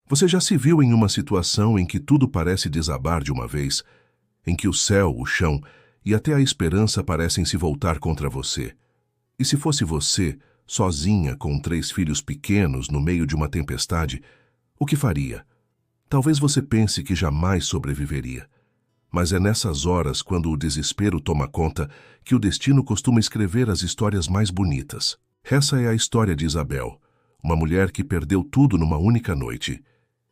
Você já se viu em uma situação em que tudo parece desabar de uma vez, em que o céu, o chão e até a esperança parecem se voltar contra você? E se fosse você, sozinha com 3 filhos pequenos no meio de uma tempestade, o que faria? Talvez você pense que jamais sobreviveria. Mas é nessas horas, quando o desespero toma conta, que o destino costuma escrever as histórias mais bonitas. Essa é a história de Isabel, uma mulher que perdeu tudo numa única noite.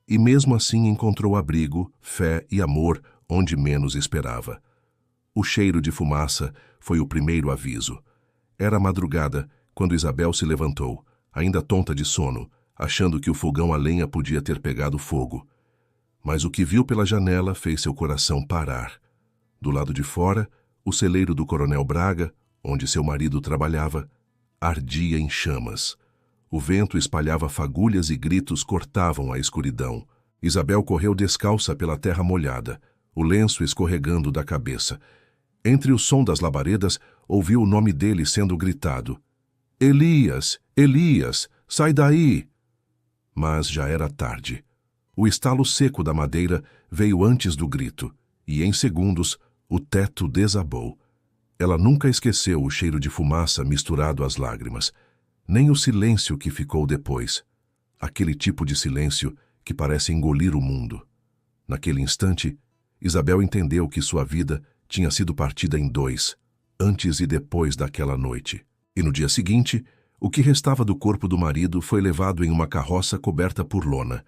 E mesmo assim encontrou abrigo, fé e amor onde menos esperava. O cheiro de fumaça foi o primeiro aviso. Era madrugada quando Isabel se levantou, ainda tonta de sono, achando que o fogão a lenha podia ter pegado fogo. Mas o que viu pela janela fez seu coração parar. Do lado de fora, o celeiro do Coronel Braga, onde seu marido trabalhava, ardia em chamas. O vento espalhava fagulhas e gritos cortavam a escuridão. Isabel correu descalça pela terra molhada, o lenço escorregando da cabeça. Entre o som das labaredas, ouviu o nome dele sendo gritado. Elias, Elias, sai daí! Mas já era tarde. O estalo seco da madeira veio antes do grito, e em segundos o teto desabou. Ela nunca esqueceu o cheiro de fumaça misturado às lágrimas, nem o silêncio que ficou depois. Aquele tipo de silêncio que parece engolir o mundo. Naquele instante, Isabel entendeu que sua vida tinha sido partida em 2, antes e depois daquela noite. E no dia seguinte, o que restava do corpo do marido foi levado em uma carroça coberta por lona.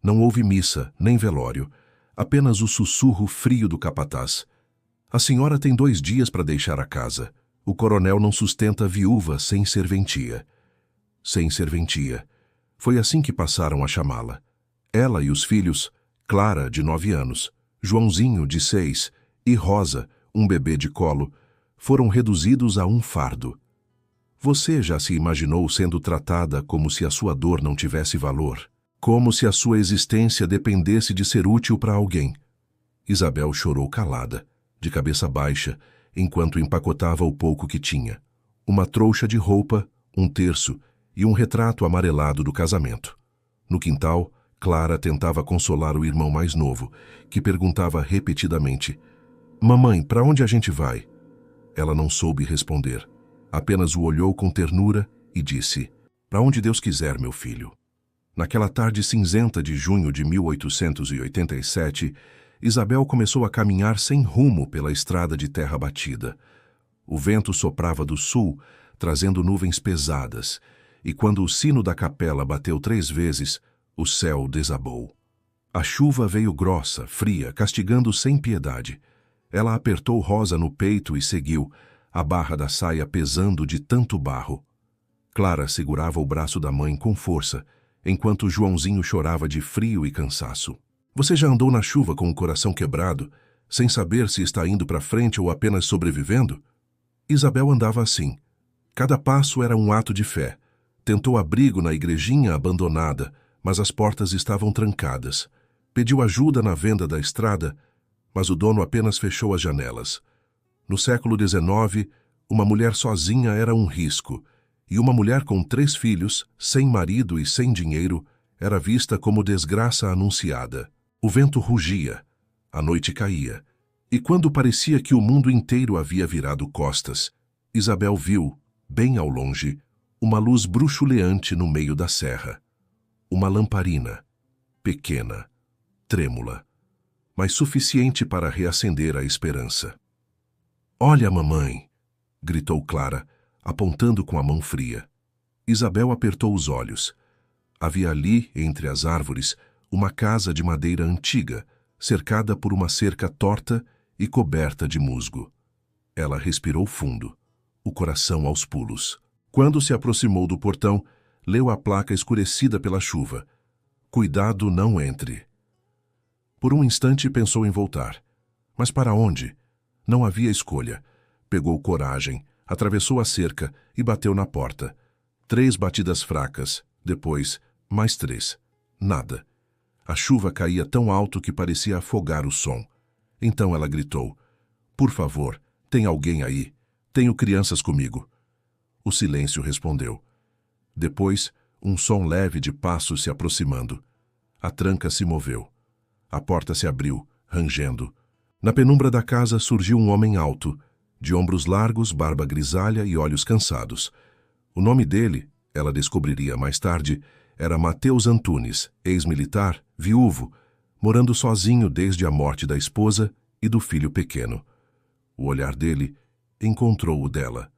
Não houve missa, nem velório, apenas o sussurro frio do capataz. A senhora tem 2 dias para deixar a casa. O coronel não sustenta a viúva sem serventia. Sem serventia. Foi assim que passaram a chamá-la. Ela e os filhos, Clara, de 9 anos, Joãozinho, de 6, e Rosa, um bebê de colo, foram reduzidos a um fardo. Você já se imaginou sendo tratada como se a sua dor não tivesse valor? Como se a sua existência dependesse de ser útil para alguém? Isabel chorou calada, de cabeça baixa, enquanto empacotava o pouco que tinha. Uma trouxa de roupa, um terço e um retrato amarelado do casamento. No quintal, Clara tentava consolar o irmão mais novo, que perguntava repetidamente: Mamãe, para onde a gente vai? Ela não soube responder. Apenas o olhou com ternura e disse: Para onde Deus quiser, meu filho. Naquela tarde cinzenta de junho de 1887, Isabel começou a caminhar sem rumo pela estrada de terra batida. O vento soprava do sul, trazendo nuvens pesadas, e quando o sino da capela bateu 3 vezes, o céu desabou. A chuva veio grossa, fria, castigando sem piedade. Ela apertou Rosa no peito e seguiu, a barra da saia pesando de tanto barro. Clara segurava o braço da mãe com força, enquanto Joãozinho chorava de frio e cansaço. Você já andou na chuva com o coração quebrado, sem saber se está indo para frente ou apenas sobrevivendo? Isabel andava assim. Cada passo era um ato de fé. Tentou abrigo na igrejinha abandonada, mas as portas estavam trancadas. Pediu ajuda na venda da estrada, mas o dono apenas fechou as janelas. No século XIX, uma mulher sozinha era um risco, e uma mulher com 3 filhos, sem marido e sem dinheiro, era vista como desgraça anunciada. O vento rugia, a noite caía, e quando parecia que o mundo inteiro havia virado costas, Isabel viu, bem ao longe, uma luz bruxuleante no meio da serra. Uma lamparina, pequena, trêmula, mas suficiente para reacender a esperança. Olha, mamãe! Gritou Clara, apontando com a mão fria. Isabel apertou os olhos. Havia ali, entre as árvores, uma casa de madeira antiga, cercada por uma cerca torta e coberta de musgo. Ela respirou fundo, o coração aos pulos. Quando se aproximou do portão, leu a placa escurecida pela chuva. Cuidado, não entre. Por um instante pensou em voltar. Mas para onde? Não havia escolha. Pegou coragem, atravessou a cerca e bateu na porta. 3 batidas fracas, depois, mais 3. Nada. A chuva caía tão alto que parecia afogar o som. Então ela gritou: Por favor, tem alguém aí? Tenho crianças comigo. O silêncio respondeu. Depois, um som leve de passos se aproximando. A tranca se moveu. A porta se abriu, rangendo. Na penumbra da casa surgiu um homem alto, de ombros largos, barba grisalha e olhos cansados. O nome dele, ela descobriria mais tarde, era Mateus Antunes, ex-militar, viúvo, morando sozinho desde a morte da esposa e do filho pequeno. O olhar dele encontrou o dela.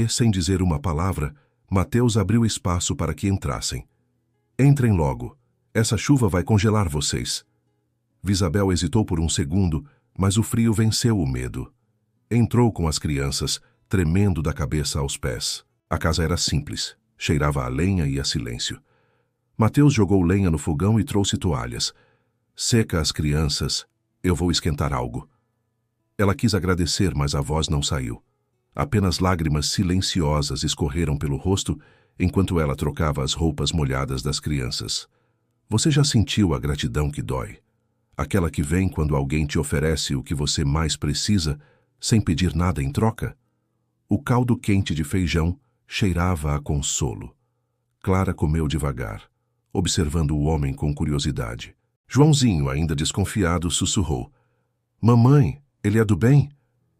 Sem dizer uma palavra, Mateus abriu espaço para que entrassem. Entrem logo. Essa chuva vai congelar vocês. Visabel hesitou por um segundo, mas o frio venceu o medo. Entrou com as crianças, tremendo da cabeça aos pés. A casa era simples, cheirava a lenha e a silêncio. Mateus jogou lenha no fogão e trouxe toalhas. Seca as crianças, eu vou esquentar algo. Ela quis agradecer, mas a voz não saiu. Apenas lágrimas silenciosas escorreram pelo rosto enquanto ela trocava as roupas molhadas das crianças. Você já sentiu a gratidão que dói? Aquela que vem quando alguém te oferece o que você mais precisa, sem pedir nada em troca? O caldo quente de feijão cheirava a consolo. Clara comeu devagar, observando o homem com curiosidade. Joãozinho, ainda desconfiado, sussurrou. Mamãe, ele é do bem?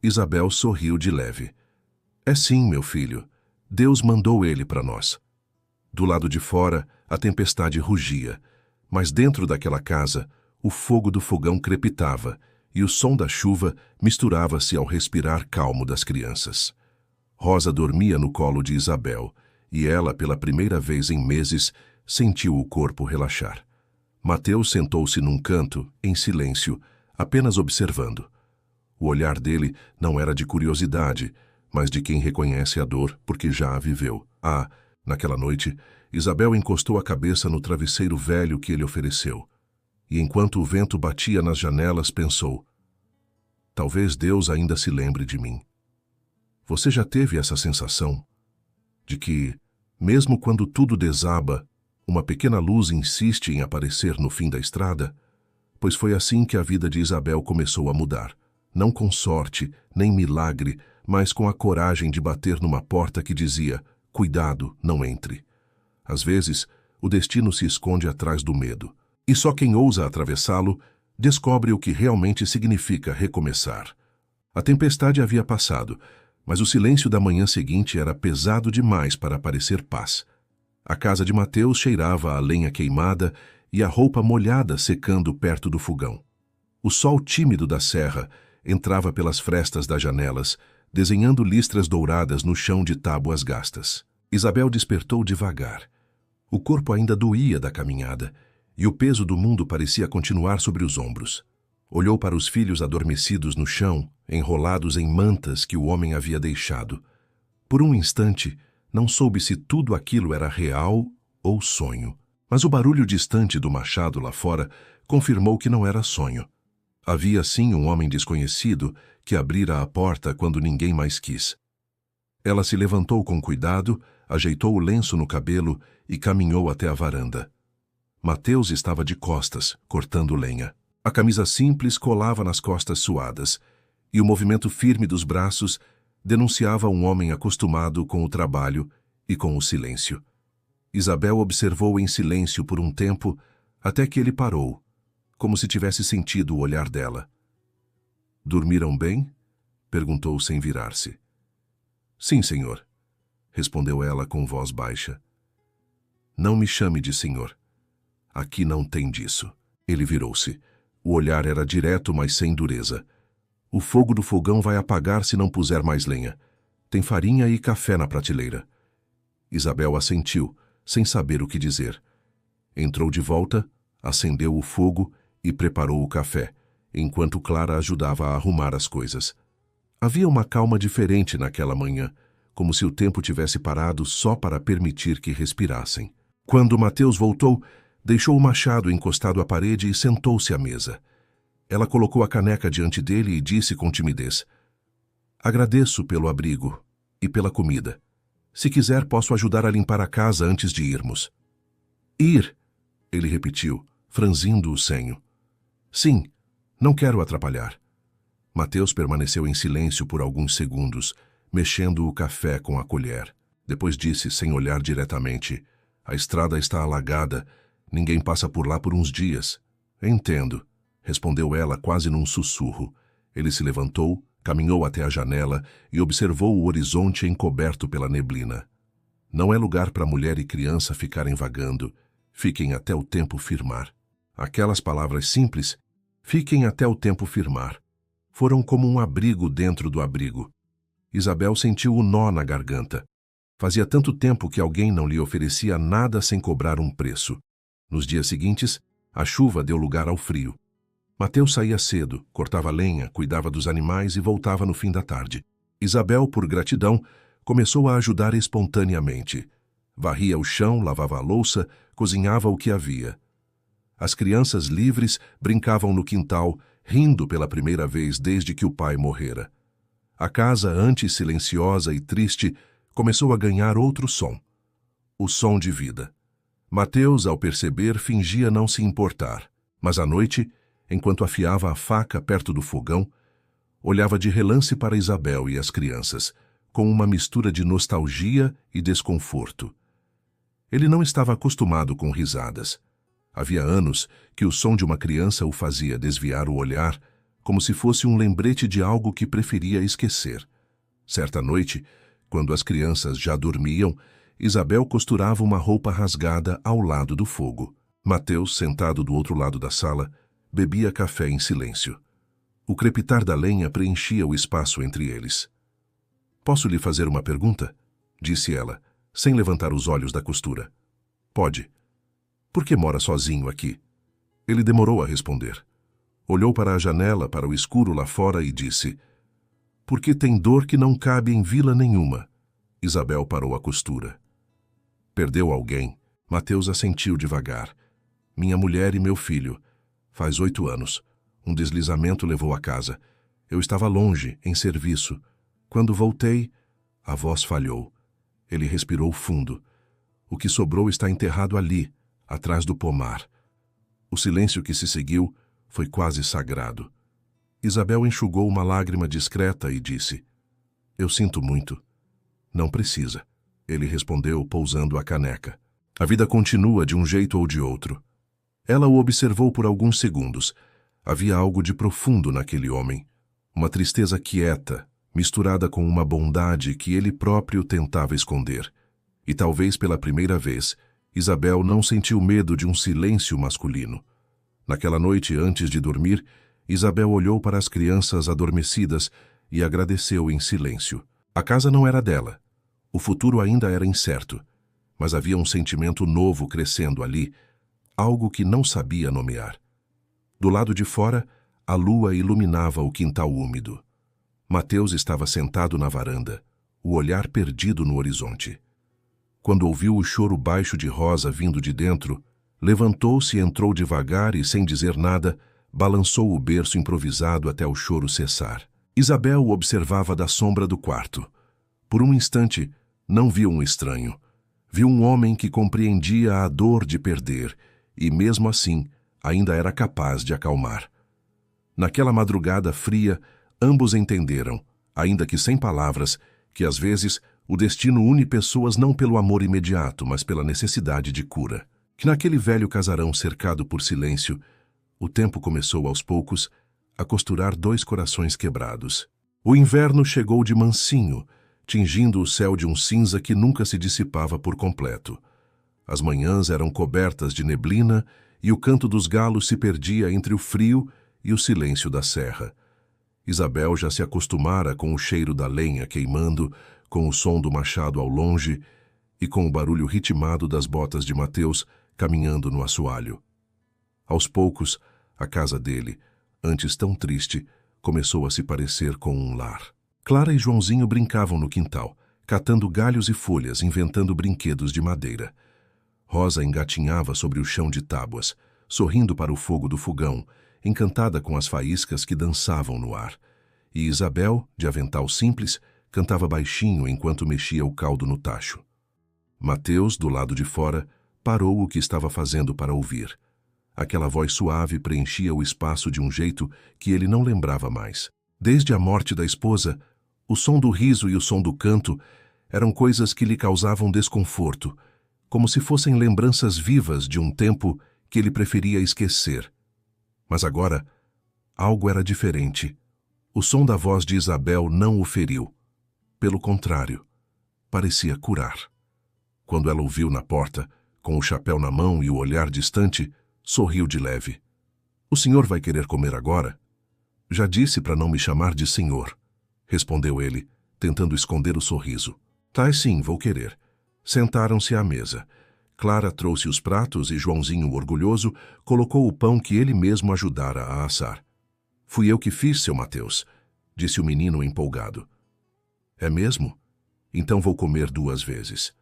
Isabel sorriu de leve. É sim, meu filho. Deus mandou ele para nós. Do lado de fora, a tempestade rugia, mas dentro daquela casa, o fogo do fogão crepitava e o som da chuva misturava-se ao respirar calmo das crianças. Rosa dormia no colo de Isabel e ela, pela primeira vez em meses, sentiu o corpo relaxar. Mateus sentou-se num canto, em silêncio, apenas observando. O olhar dele não era de curiosidade, mas de quem reconhece a dor porque já a viveu. Naquela noite, Isabel encostou a cabeça no travesseiro velho que ele ofereceu. E enquanto o vento batia nas janelas, pensou: talvez Deus ainda se lembre de mim. Você já teve essa sensação? De que, mesmo quando tudo desaba, uma pequena luz insiste em aparecer no fim da estrada? Pois foi assim que a vida de Isabel começou a mudar. Não com sorte, nem milagre, mas com a coragem de bater numa porta que dizia: cuidado, não entre. Às vezes, o destino se esconde atrás do medo. E só quem ousa atravessá-lo descobre o que realmente significa recomeçar. A tempestade havia passado, mas o silêncio da manhã seguinte era pesado demais para parecer paz. A casa de Mateus cheirava a lenha queimada e a roupa molhada secando perto do fogão. O sol tímido da serra entrava pelas frestas das janelas, desenhando listras douradas no chão de tábuas gastas. Isabel despertou devagar. O corpo ainda doía da caminhada, e o peso do mundo parecia continuar sobre os ombros. Olhou para os filhos adormecidos no chão, enrolados em mantas que o homem havia deixado. Por um instante, não soube se tudo aquilo era real ou sonho. Mas o barulho distante do machado lá fora confirmou que não era sonho. Havia sim um homem desconhecido que abrira a porta quando ninguém mais quis. Ela se levantou com cuidado, ajeitou o lenço no cabelo e caminhou até a varanda. Mateus estava de costas, cortando lenha. A camisa simples colava nas costas suadas, e o movimento firme dos braços denunciava um homem acostumado com o trabalho e com o silêncio. Isabel observou em silêncio por um tempo, até que ele parou, como se tivesse sentido o olhar dela. "Dormiram bem?" perguntou sem virar-se. "Sim, senhor", respondeu ela com voz baixa. "Não me chame de senhor. Aqui não tem disso." Ele virou-se. O olhar era direto, mas sem dureza. "O fogo do fogão vai apagar se não puser mais lenha. Tem farinha e café na prateleira." Isabel assentiu, sem saber o que dizer. Entrou de volta, acendeu o fogo e preparou o café, enquanto Clara ajudava a arrumar as coisas. Havia uma calma diferente naquela manhã, como se o tempo tivesse parado só para permitir que respirassem. Quando Mateus voltou, deixou o machado encostado à parede e sentou-se à mesa. Ela colocou a caneca diante dele e disse com timidez: "Agradeço pelo abrigo e pela comida. Se quiser, posso ajudar a limpar a casa antes de irmos." "Ir?" ele repetiu, franzindo o senho. "Sim, não quero atrapalhar." Mateus permaneceu em silêncio por alguns segundos, mexendo o café com a colher. Depois disse, sem olhar diretamente: "A estrada está alagada. Ninguém passa por lá por uns dias. Entendo, respondeu ela quase num sussurro. Ele se levantou, caminhou até a janela e observou o horizonte encoberto pela neblina. Não é lugar para mulher e criança ficarem vagando. Fiquem até o tempo firmar. Aquelas palavras simples, fiquem até o tempo firmar, foram como um abrigo dentro do abrigo. Isabel sentiu o nó na garganta. Fazia tanto tempo que alguém não lhe oferecia nada sem cobrar um preço. Nos dias seguintes, a chuva deu lugar ao frio. Mateus saía cedo, cortava lenha, cuidava dos animais e voltava no fim da tarde. Isabel, por gratidão, começou a ajudar espontaneamente. Varria o chão, lavava a louça, cozinhava o que havia. As crianças livres brincavam no quintal, rindo pela primeira vez desde que o pai morrera. A casa, antes silenciosa e triste, começou a ganhar outro som. O som de vida. Mateus, ao perceber, fingia não se importar, mas à noite, enquanto afiava a faca perto do fogão, olhava de relance para Isabel e as crianças, com uma mistura de nostalgia e desconforto. Ele não estava acostumado com risadas. Havia anos que o som de uma criança o fazia desviar o olhar, como se fosse um lembrete de algo que preferia esquecer. Certa noite, quando as crianças já dormiam, Isabel costurava uma roupa rasgada ao lado do fogo. Mateus, sentado do outro lado da sala, bebia café em silêncio. O crepitar da lenha preenchia o espaço entre eles. "Posso lhe fazer uma pergunta?" disse ela, sem levantar os olhos da costura. "Pode. Por que mora sozinho aqui?" Ele demorou a responder. Olhou para a janela, para o escuro lá fora e disse: "Porque tem dor que não cabe em vila nenhuma." Isabel parou a costura. "Perdeu alguém?" Mateus assentiu devagar. "Minha mulher e meu filho. Faz 8 anos. Um deslizamento levou a casa. Eu estava longe, em serviço. Quando voltei, a voz falhou." Ele respirou fundo. "O que sobrou está enterrado ali, atrás do pomar." O silêncio que se seguiu foi quase sagrado. Isabel enxugou uma lágrima discreta e disse: "Eu sinto muito." "Não precisa," ele respondeu, pousando a caneca. "A vida continua de um jeito ou de outro." Ela o observou por alguns segundos. Havia algo de profundo naquele homem. Uma tristeza quieta, misturada com uma bondade que ele próprio tentava esconder. E talvez pela primeira vez, Isabel não sentiu medo de um silêncio masculino. Naquela noite, antes de dormir, Isabel olhou para as crianças adormecidas e agradeceu em silêncio. A casa não era dela. O futuro ainda era incerto, mas havia um sentimento novo crescendo ali, algo que não sabia nomear. Do lado de fora, a lua iluminava o quintal úmido. Mateus estava sentado na varanda, o olhar perdido no horizonte. Quando ouviu o choro baixo de Rosa vindo de dentro, levantou-se, entrou devagar e, sem dizer nada, balançou o berço improvisado até o choro cessar. Isabel o observava da sombra do quarto. Por um instante, não viu um estranho. Viu um homem que compreendia a dor de perder e, mesmo assim, ainda era capaz de acalmar. Naquela madrugada fria, ambos entenderam, ainda que sem palavras, que às vezes o destino une pessoas não pelo amor imediato, mas pela necessidade de cura. Que naquele velho casarão cercado por silêncio, o tempo começou aos poucos a costurar 2 corações quebrados. O inverno chegou de mansinho, tingindo o céu de um cinza que nunca se dissipava por completo. As manhãs eram cobertas de neblina e o canto dos galos se perdia entre o frio e o silêncio da serra. Isabel já se acostumara com o cheiro da lenha queimando, com o som do machado ao longe e com o barulho ritmado das botas de Mateus caminhando no assoalho. Aos poucos, a casa dele, antes tão triste, começou a se parecer com um lar. Clara e Joãozinho brincavam no quintal, catando galhos e folhas, inventando brinquedos de madeira. Rosa engatinhava sobre o chão de tábuas, sorrindo para o fogo do fogão, encantada com as faíscas que dançavam no ar. E Isabel, de avental simples, cantava baixinho enquanto mexia o caldo no tacho. Mateus, do lado de fora, parou o que estava fazendo para ouvir. Aquela voz suave preenchia o espaço de um jeito que ele não lembrava mais. Desde a morte da esposa, o som do riso e o som do canto eram coisas que lhe causavam desconforto, como se fossem lembranças vivas de um tempo que ele preferia esquecer. Mas agora, algo era diferente. O som da voz de Isabel não o feriu. Pelo contrário, parecia curar. Quando ela o viu na porta, com o chapéu na mão e o olhar distante, sorriu de leve. "O senhor vai querer comer agora?" "Já disse para não me chamar de senhor", respondeu ele, tentando esconder o sorriso. "Tá, sim, vou querer." Sentaram-se à mesa. Clara trouxe os pratos e Joãozinho, orgulhoso, colocou o pão que ele mesmo ajudara a assar. "Fui eu que fiz, seu Mateus", disse o menino empolgado. "É mesmo? Então vou comer 2 vezes."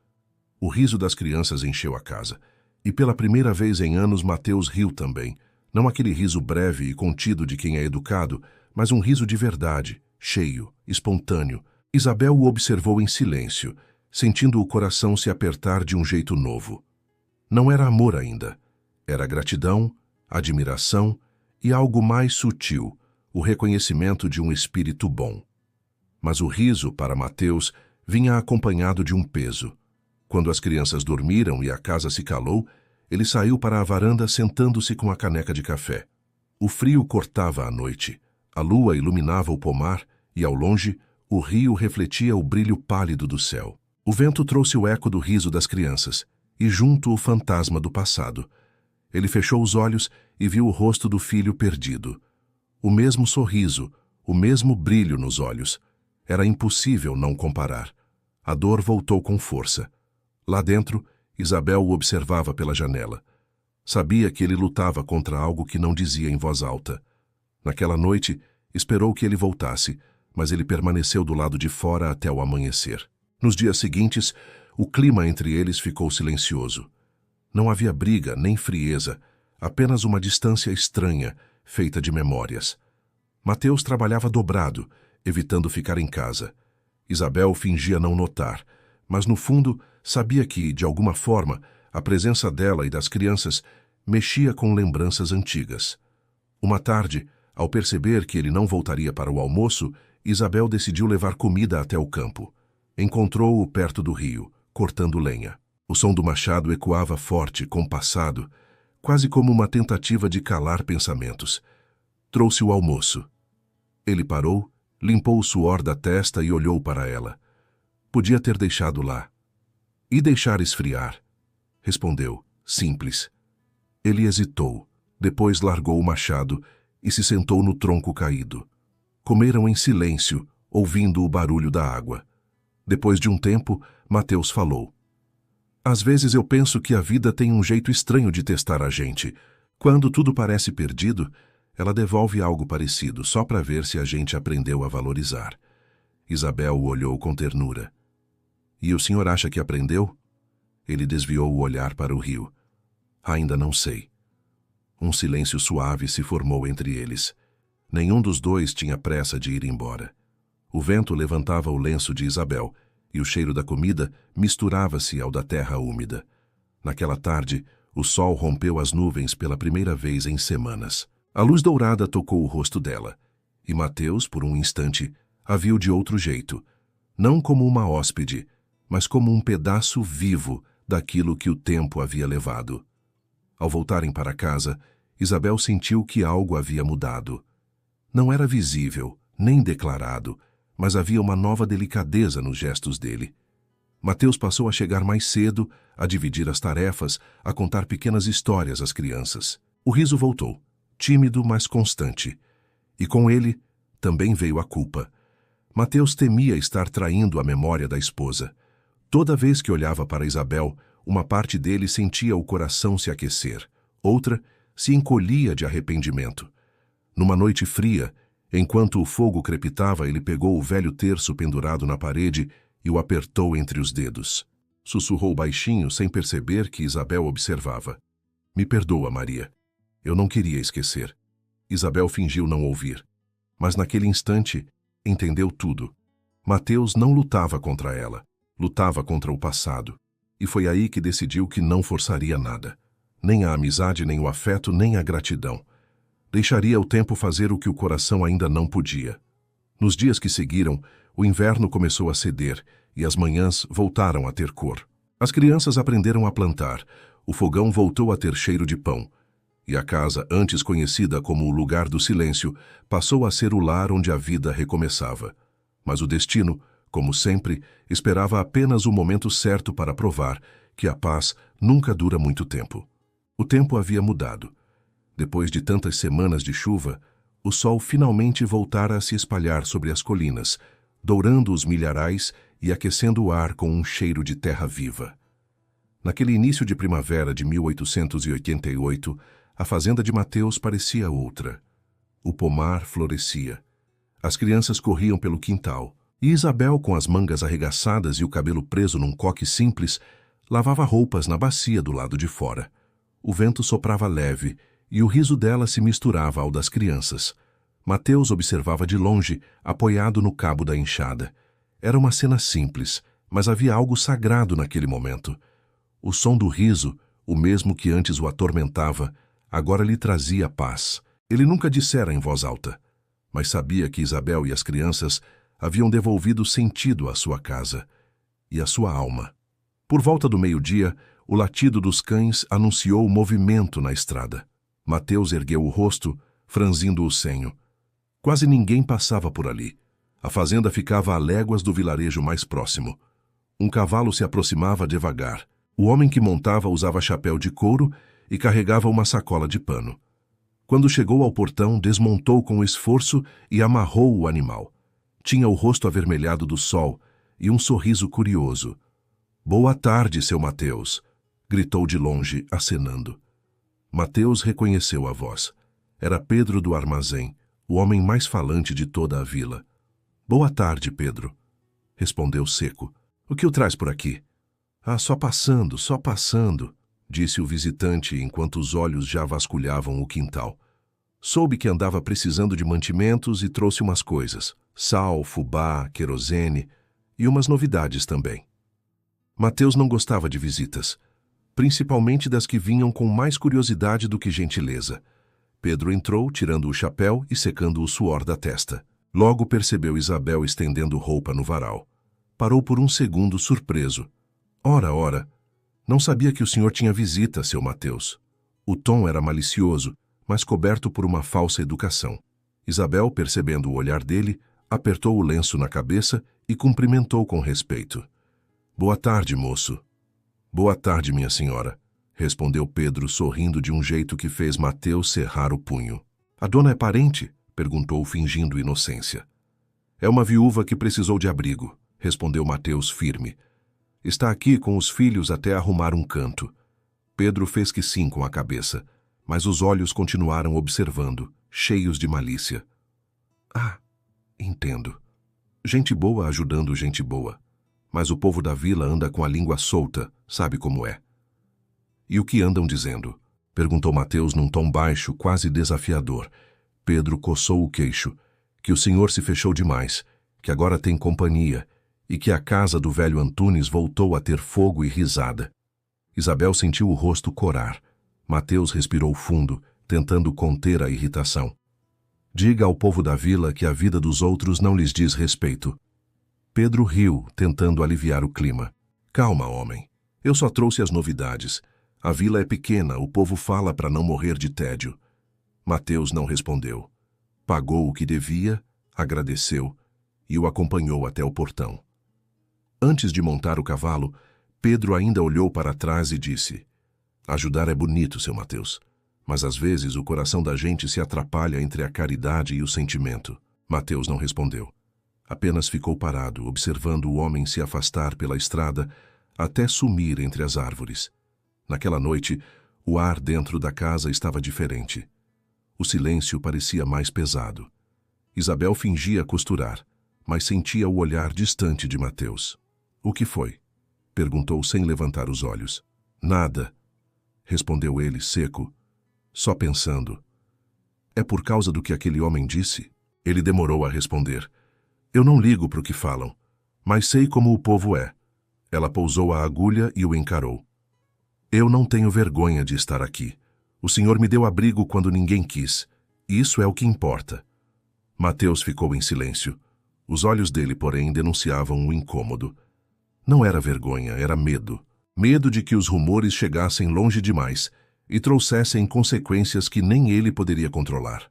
O riso das crianças encheu a casa. E pela primeira vez em anos Mateus riu também. Não aquele riso breve e contido de quem é educado, mas um riso de verdade, cheio, espontâneo. Isabel o observou em silêncio, sentindo o coração se apertar de um jeito novo. Não era amor ainda. Era gratidão, admiração e algo mais sutil, o reconhecimento de um espírito bom. Mas o riso, para Mateus, vinha acompanhado de um peso. Quando as crianças dormiram e a casa se calou, ele saiu para a varanda sentando-se com a caneca de café. O frio cortava a noite. A lua iluminava o pomar e, ao longe, o rio refletia o brilho pálido do céu. O vento trouxe o eco do riso das crianças e, junto, o fantasma do passado. Ele fechou os olhos e viu o rosto do filho perdido. O mesmo sorriso, o mesmo brilho nos olhos. Era impossível não comparar. A dor voltou com força. Lá dentro, Isabel o observava pela janela. Sabia que ele lutava contra algo que não dizia em voz alta. Naquela noite, esperou que ele voltasse, mas ele permaneceu do lado de fora até o amanhecer. Nos dias seguintes, o clima entre eles ficou silencioso. Não havia briga nem frieza, apenas uma distância estranha, feita de memórias. Mateus trabalhava dobrado, evitando ficar em casa. Isabel fingia não notar, mas no fundo sabia que, de alguma forma, a presença dela e das crianças mexia com lembranças antigas. Uma tarde, ao perceber que ele não voltaria para o almoço, Isabel decidiu levar comida até o campo. Encontrou-o perto do rio, cortando lenha. O som do machado ecoava forte, compassado, quase como uma tentativa de calar pensamentos. Trouxe o almoço. Ele parou, limpou o suor da testa e olhou para ela. Podia ter deixado lá. "E deixar esfriar?" respondeu, simples. Ele hesitou, depois largou o machado e se sentou no tronco caído. Comeram em silêncio, ouvindo o barulho da água. Depois de um tempo, Mateus falou. "Às vezes eu penso que a vida tem um jeito estranho de testar a gente. Quando tudo parece perdido, ela devolve algo parecido, só para ver se a gente aprendeu a valorizar." Isabel o olhou com ternura. "E o senhor acha que aprendeu?" Ele desviou o olhar para o rio. "Ainda não sei." Um silêncio suave se formou entre eles. Nenhum dos dois tinha pressa de ir embora. O vento levantava o lenço de Isabel, e o cheiro da comida misturava-se ao da terra úmida. Naquela tarde, o sol rompeu as nuvens pela primeira vez em semanas. A luz dourada tocou o rosto dela, e Mateus, por um instante, a viu de outro jeito, não como uma hóspede, mas como um pedaço vivo daquilo que o tempo havia levado. Ao voltarem para casa, Isabel sentiu que algo havia mudado. Não era visível, nem declarado, mas havia uma nova delicadeza nos gestos dele. Mateus passou a chegar mais cedo, a dividir as tarefas, a contar pequenas histórias às crianças. O riso voltou, tímido, mas constante. E com ele, também veio a culpa. Mateus temia estar traindo a memória da esposa. Toda vez que olhava para Isabel, uma parte dele sentia o coração se aquecer, outra se encolhia de arrependimento. Numa noite fria, enquanto o fogo crepitava, ele pegou o velho terço pendurado na parede e o apertou entre os dedos. Sussurrou baixinho, sem perceber que Isabel observava. "Me perdoa, Maria. Eu não queria esquecer." Isabel fingiu não ouvir. Mas naquele instante, entendeu tudo. Mateus não lutava contra ela. Lutava contra o passado. E foi aí que decidiu que não forçaria nada. Nem a amizade, nem o afeto, nem a gratidão. Deixaria o tempo fazer o que o coração ainda não podia. Nos dias que seguiram, o inverno começou a ceder e as manhãs voltaram a ter cor. As crianças aprenderam a plantar, o fogão voltou a ter cheiro de pão, e a casa, antes conhecida como o lugar do silêncio, passou a ser o lar onde a vida recomeçava. Mas o destino, como sempre, esperava apenas o momento certo para provar que a paz nunca dura muito tempo. O tempo havia mudado. Depois de tantas semanas de chuva, o sol finalmente voltara a se espalhar sobre as colinas, dourando os milharais e aquecendo o ar com um cheiro de terra viva. Naquele início de primavera de 1888, a fazenda de Mateus parecia outra. O pomar florescia. As crianças corriam pelo quintal, e Isabel, com as mangas arregaçadas e o cabelo preso num coque simples, lavava roupas na bacia do lado de fora. O vento soprava leve, e o riso dela se misturava ao das crianças. Mateus observava de longe, apoiado no cabo da enxada. Era uma cena simples, mas havia algo sagrado naquele momento. O som do riso, o mesmo que antes o atormentava, agora lhe trazia paz. Ele nunca dissera em voz alta, mas sabia que Isabel e as crianças haviam devolvido sentido à sua casa e à sua alma. Por volta do meio-dia, o latido dos cães anunciou o movimento na estrada. Mateus ergueu o rosto, franzindo o senho. Quase ninguém passava por ali. A fazenda ficava a léguas do vilarejo mais próximo. Um cavalo se aproximava devagar. O homem que montava usava chapéu de couro e carregava uma sacola de pano. Quando chegou ao portão, desmontou com esforço e amarrou o animal. Tinha o rosto avermelhado do sol e um sorriso curioso. "Boa tarde, seu Mateus", gritou de longe, acenando. Mateus reconheceu a voz. Era Pedro do armazém, o homem mais falante de toda a vila. "Boa tarde, Pedro", respondeu seco. "O que o traz por aqui?" "Ah, só passando", disse o visitante enquanto os olhos já vasculhavam o quintal. "Soube que andava precisando de mantimentos e trouxe umas coisas. Sal, fubá, querosene e umas novidades também." Mateus não gostava de visitas, principalmente das que vinham com mais curiosidade do que gentileza. Pedro entrou, tirando o chapéu e secando o suor da testa. Logo percebeu Isabel estendendo roupa no varal. Parou por um segundo, surpreso. Ora, não sabia que o senhor tinha visita, seu Mateus." O tom era malicioso, mas coberto por uma falsa educação. Isabel, percebendo o olhar dele, apertou o lenço na cabeça e cumprimentou com respeito. "Boa tarde, moço." "Boa tarde, minha senhora", respondeu Pedro, sorrindo de um jeito que fez Mateus cerrar o punho. "A dona é parente?" perguntou, fingindo inocência. "É uma viúva que precisou de abrigo", respondeu Mateus firme. "Está aqui com os filhos até arrumar um canto." Pedro fez que sim com a cabeça, mas os olhos continuaram observando, cheios de malícia. "Ah, entendo. Gente boa ajudando gente boa. Mas o povo da vila anda com a língua solta, sabe como é." "E o que andam dizendo?" perguntou Mateus num tom baixo, quase desafiador. Pedro coçou o queixo. Que o senhor se fechou demais, que agora tem companhia, e que a casa do velho Antunes voltou a ter fogo e risada. Isabel sentiu o rosto corar. Mateus respirou fundo, tentando conter a irritação. "Diga ao povo da vila que a vida dos outros não lhes diz respeito." Pedro riu, tentando aliviar o clima. "Calma, homem. Eu só trouxe as novidades. A vila é pequena, o povo fala para não morrer de tédio." Mateus não respondeu. Pagou o que devia, agradeceu e o acompanhou até o portão. Antes de montar o cavalo, Pedro ainda olhou para trás e disse: "Ajudar é bonito, seu Mateus, mas às vezes o coração da gente se atrapalha entre a caridade e o sentimento." Mateus não respondeu. Apenas ficou parado, observando o homem se afastar pela estrada até sumir entre as árvores. Naquela noite, o ar dentro da casa estava diferente. O silêncio parecia mais pesado. Isabel fingia costurar, mas sentia o olhar distante de Mateus. "O que foi?" perguntou sem levantar os olhos. "Nada", respondeu ele seco, só pensando. "É por causa do que aquele homem disse?" Ele demorou a responder. "Eu não ligo para o que falam, mas sei como o povo é." Ela pousou a agulha e o encarou. "Eu não tenho vergonha de estar aqui. O senhor me deu abrigo quando ninguém quis. Isso é o que importa." Mateus ficou em silêncio. Os olhos dele, porém, denunciavam o incômodo. Não era vergonha, era medo. medo de que os rumores chegassem longe demais e trouxessem consequências que nem ele poderia controlar.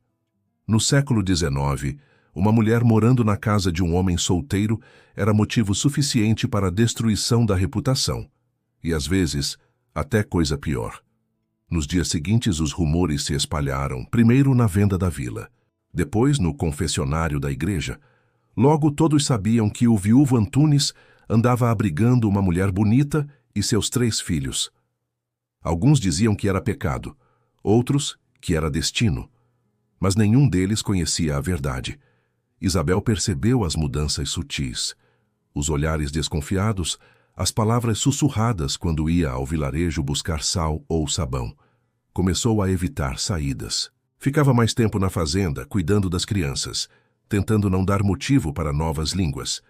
No século XIX, uma mulher morando na casa de um homem solteiro era motivo suficiente para a destruição da reputação, e às vezes, até coisa pior. Nos dias seguintes, os rumores se espalharam, primeiro na venda da vila, depois no confessionário da igreja. Logo todos sabiam que o viúvo Antunes andava abrigando uma mulher bonita e seus 3 filhos. Alguns diziam que era pecado, outros que era destino, mas nenhum deles conhecia a verdade. Isabel percebeu as mudanças sutis, os olhares desconfiados, as palavras sussurradas quando ia ao vilarejo buscar sal ou sabão. Começou a evitar saídas. Ficava mais tempo na fazenda, cuidando das crianças, tentando não dar motivo para novas línguas.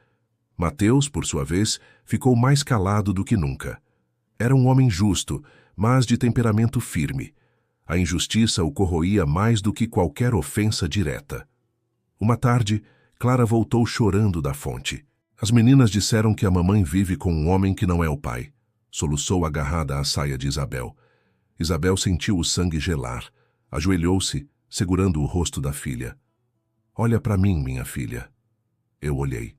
Mateus, por sua vez, ficou mais calado do que nunca. Era um homem justo, mas de temperamento firme. A injustiça o corroía mais do que qualquer ofensa direta. Uma tarde, Clara voltou chorando da fonte. As meninas disseram que a mamãe vive com um homem que não é o pai. Soluçou agarrada à saia de Isabel. Isabel sentiu o sangue gelar. Ajoelhou-se, segurando o rosto da filha. Olha para mim, minha filha. Eu olhei.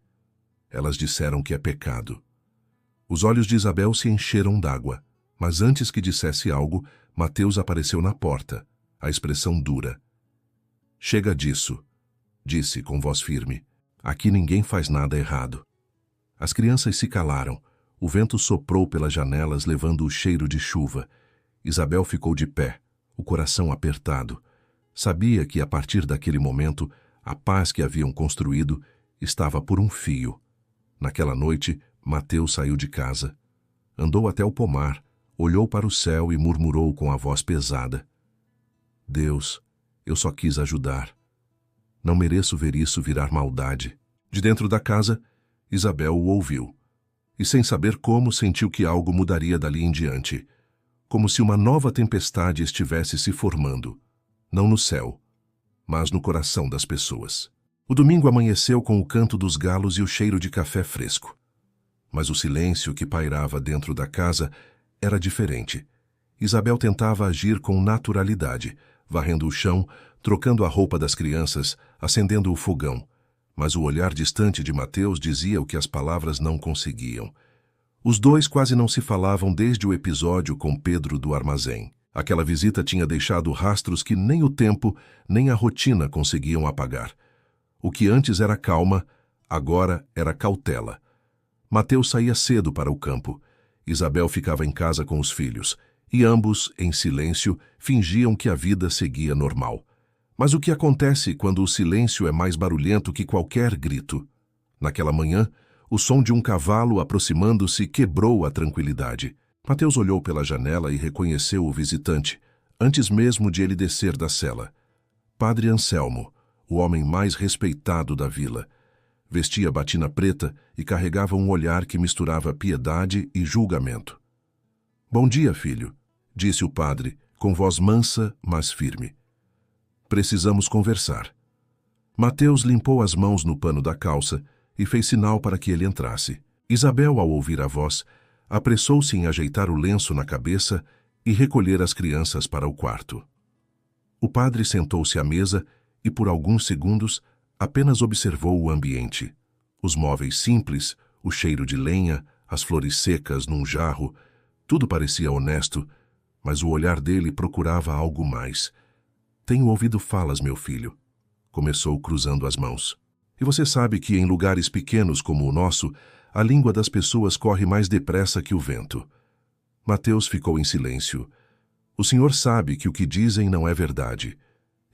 Elas disseram que é pecado. Os olhos de Isabel se encheram d'água, mas antes que dissesse algo, Mateus apareceu na porta, a expressão dura. Chega disso, disse com voz firme. Aqui ninguém faz nada errado. As crianças se calaram. O vento soprou pelas janelas, levando o cheiro de chuva. Isabel ficou de pé, o coração apertado. Sabia que, a partir daquele momento, a paz que haviam construído estava por um fio. Naquela noite, Mateus saiu de casa. Andou até o pomar, olhou para o céu e murmurou com a voz pesada. Deus, eu só quis ajudar. Não mereço ver isso virar maldade. De dentro da casa, Isabel o ouviu. E sem saber como, sentiu que algo mudaria dali em diante. Como se uma nova tempestade estivesse se formando. Não no céu, mas no coração das pessoas. O domingo amanheceu com o canto dos galos e o cheiro de café fresco. Mas o silêncio que pairava dentro da casa era diferente. Isabel tentava agir com naturalidade, varrendo o chão, trocando a roupa das crianças, acendendo o fogão. Mas o olhar distante de Mateus dizia o que as palavras não conseguiam. Os dois quase não se falavam desde o episódio com Pedro do armazém. Aquela visita tinha deixado rastros que nem o tempo, nem a rotina conseguiam apagar. O que antes era calma, agora era cautela. Mateus saía cedo para o campo. Isabel ficava em casa com os filhos, e ambos, em silêncio, fingiam que a vida seguia normal. Mas o que acontece quando o silêncio é mais barulhento que qualquer grito? Naquela manhã, o som de um cavalo aproximando-se quebrou a tranquilidade. Mateus olhou pela janela e reconheceu o visitante, antes mesmo de ele descer da cela. Padre Anselmo, o homem mais respeitado da vila. Vestia batina preta e carregava um olhar que misturava piedade e julgamento. Bom dia, filho, disse o padre, com voz mansa, mas firme. Precisamos conversar. Mateus limpou as mãos no pano da calça e fez sinal para que ele entrasse. Isabel, ao ouvir a voz, apressou-se em ajeitar o lenço na cabeça e recolher as crianças para o quarto. O padre sentou-se à mesa e, por alguns segundos, apenas observou o ambiente. Os móveis simples, o cheiro de lenha, as flores secas num jarro, tudo parecia honesto, mas o olhar dele procurava algo mais. Tenho ouvido falas, meu filho, começou cruzando as mãos. E você sabe que em lugares pequenos como o nosso, a língua das pessoas corre mais depressa que o vento. Mateus ficou em silêncio. O senhor sabe que o que dizem não é verdade.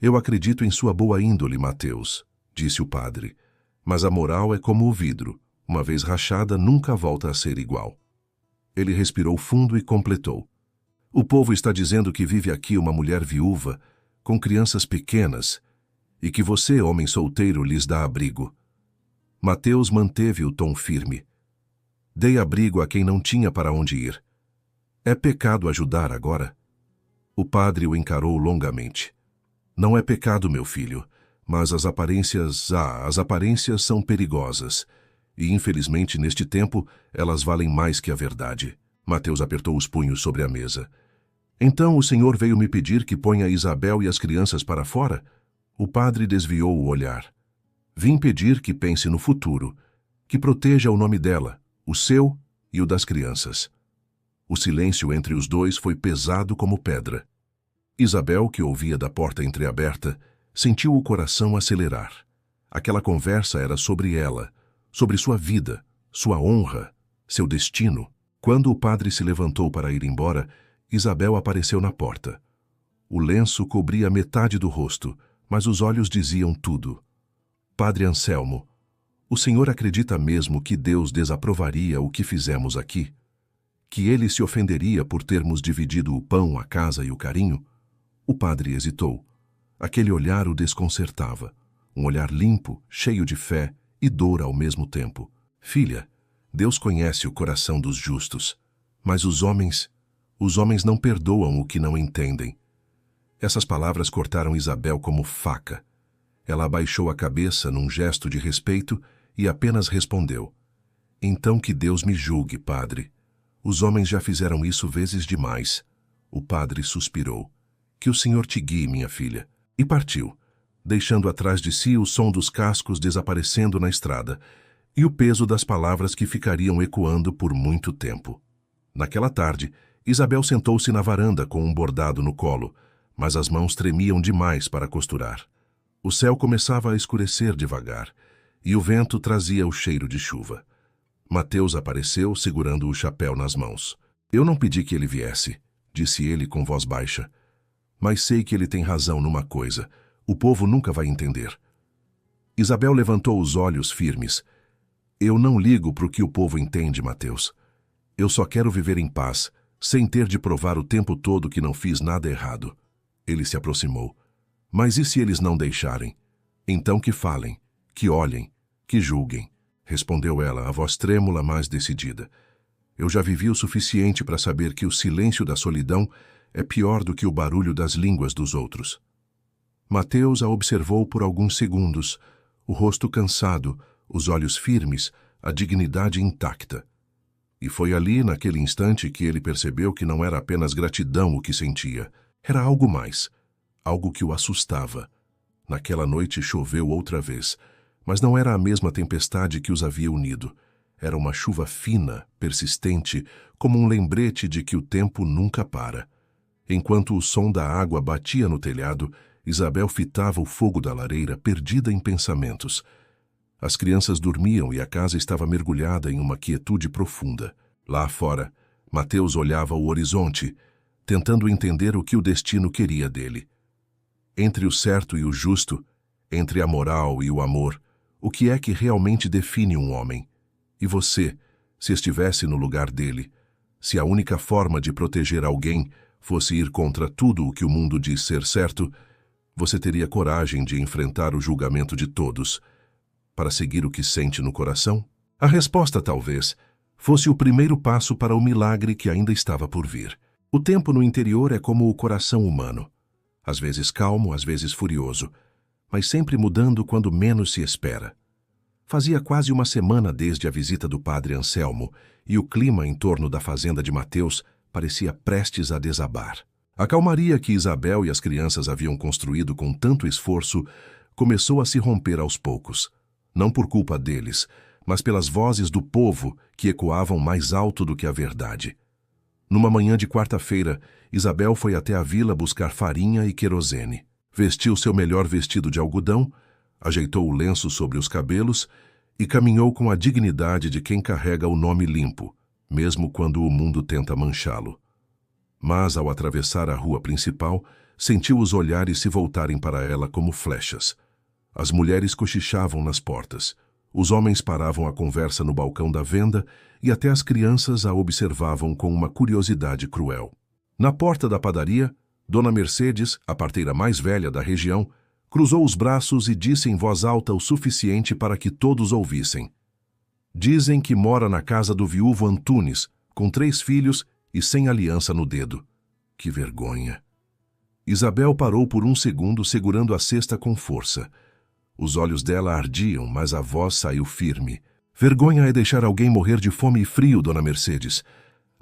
Eu acredito em sua boa índole, Mateus, disse o padre. Mas a moral é como o vidro. Uma vez rachada, nunca volta a ser igual. Ele respirou fundo e completou. O povo está dizendo que vive aqui uma mulher viúva, com crianças pequenas, e que você, homem solteiro, lhes dá abrigo. Mateus manteve o tom firme. Dei abrigo a quem não tinha para onde ir. É pecado ajudar agora? O padre o encarou longamente. Não é pecado, meu filho, mas as aparências são perigosas, e infelizmente neste tempo elas valem mais que a verdade. Mateus apertou os punhos sobre a mesa. Então o senhor veio me pedir que ponha Isabel e as crianças para fora? O padre desviou o olhar. Vim pedir que pense no futuro, que proteja o nome dela, o seu e o das crianças. O silêncio entre os dois foi pesado como pedra. Isabel, que ouvia da porta entreaberta, sentiu o coração acelerar. Aquela conversa era sobre ela, sobre sua vida, sua honra, seu destino. Quando o padre se levantou para ir embora, Isabel apareceu na porta. O lenço cobria metade do rosto, mas os olhos diziam tudo. Padre Anselmo, o senhor acredita mesmo que Deus desaprovaria o que fizemos aqui? Que ele se ofenderia por termos dividido o pão, a casa e o carinho? O padre hesitou. Aquele olhar o desconcertava. Um olhar limpo, cheio de fé e dor ao mesmo tempo. Filha, Deus conhece o coração dos justos, mas os homens não perdoam o que não entendem. Essas palavras cortaram Isabel como faca. Ela abaixou a cabeça num gesto de respeito e apenas respondeu: Então que Deus me julgue, padre. Os homens já fizeram isso vezes demais. O padre suspirou. Que o senhor te guie, minha filha. E partiu, deixando atrás de si o som dos cascos desaparecendo na estrada e o peso das palavras que ficariam ecoando por muito tempo. Naquela tarde, Isabel sentou-se na varanda com um bordado no colo, mas as mãos tremiam demais para costurar. O céu começava a escurecer devagar, e o vento trazia o cheiro de chuva. Mateus apareceu, segurando o chapéu nas mãos. Eu não pedi que ele viesse, disse ele com voz baixa. Mas sei que ele tem razão numa coisa. O povo nunca vai entender. Isabel levantou os olhos firmes. Eu não ligo para o que o povo entende, Mateus. Eu só quero viver em paz, sem ter de provar o tempo todo que não fiz nada errado. Ele se aproximou. Mas e se eles não deixarem? Então que falem, que olhem, que julguem, respondeu ela, a voz trêmula, mas decidida. Eu já vivi o suficiente para saber que o silêncio da solidão é pior do que o barulho das línguas dos outros. Mateus a observou por alguns segundos, o rosto cansado, os olhos firmes, a dignidade intacta. E foi ali, naquele instante, que ele percebeu que não era apenas gratidão o que sentia. Era algo mais, algo que o assustava. Naquela noite choveu outra vez, mas não era a mesma tempestade que os havia unido. Era uma chuva fina, persistente, como um lembrete de que o tempo nunca para. Enquanto o som da água batia no telhado, Isabel fitava o fogo da lareira, perdida em pensamentos. As crianças dormiam e a casa estava mergulhada em uma quietude profunda. Lá fora, Mateus olhava o horizonte, tentando entender o que o destino queria dele. Entre o certo e o justo, entre a moral e o amor, o que é que realmente define um homem? E você, se estivesse no lugar dele, se a única forma de proteger alguém fosse ir contra tudo o que o mundo diz ser certo, você teria coragem de enfrentar o julgamento de todos, para seguir o que sente no coração? A resposta, talvez, fosse o primeiro passo para o milagre que ainda estava por vir. O tempo no interior é como o coração humano, às vezes calmo, às vezes furioso, mas sempre mudando quando menos se espera. Fazia quase uma semana desde a visita do padre Anselmo, e o clima em torno da fazenda de Mateus parecia prestes a desabar. A calmaria que Isabel e as crianças haviam construído com tanto esforço começou a se romper aos poucos. Não por culpa deles, mas pelas vozes do povo que ecoavam mais alto do que a verdade. Numa manhã de quarta-feira, Isabel foi até a vila buscar farinha e querosene. Vestiu seu melhor vestido de algodão, ajeitou o lenço sobre os cabelos e caminhou com a dignidade de quem carrega o nome limpo, mesmo quando o mundo tenta manchá-lo. Mas, ao atravessar a rua principal, sentiu os olhares se voltarem para ela como flechas. As mulheres cochichavam nas portas, os homens paravam a conversa no balcão da venda e até as crianças a observavam com uma curiosidade cruel. Na porta da padaria, Dona Mercedes, a parteira mais velha da região, cruzou os braços e disse em voz alta o suficiente para que todos ouvissem. Dizem que mora na casa do viúvo Antunes, com 3 filhos e sem aliança no dedo. Que vergonha! Isabel parou por um segundo segurando a cesta com força. Os olhos dela ardiam, mas a voz saiu firme. Vergonha é deixar alguém morrer de fome e frio, Dona Mercedes.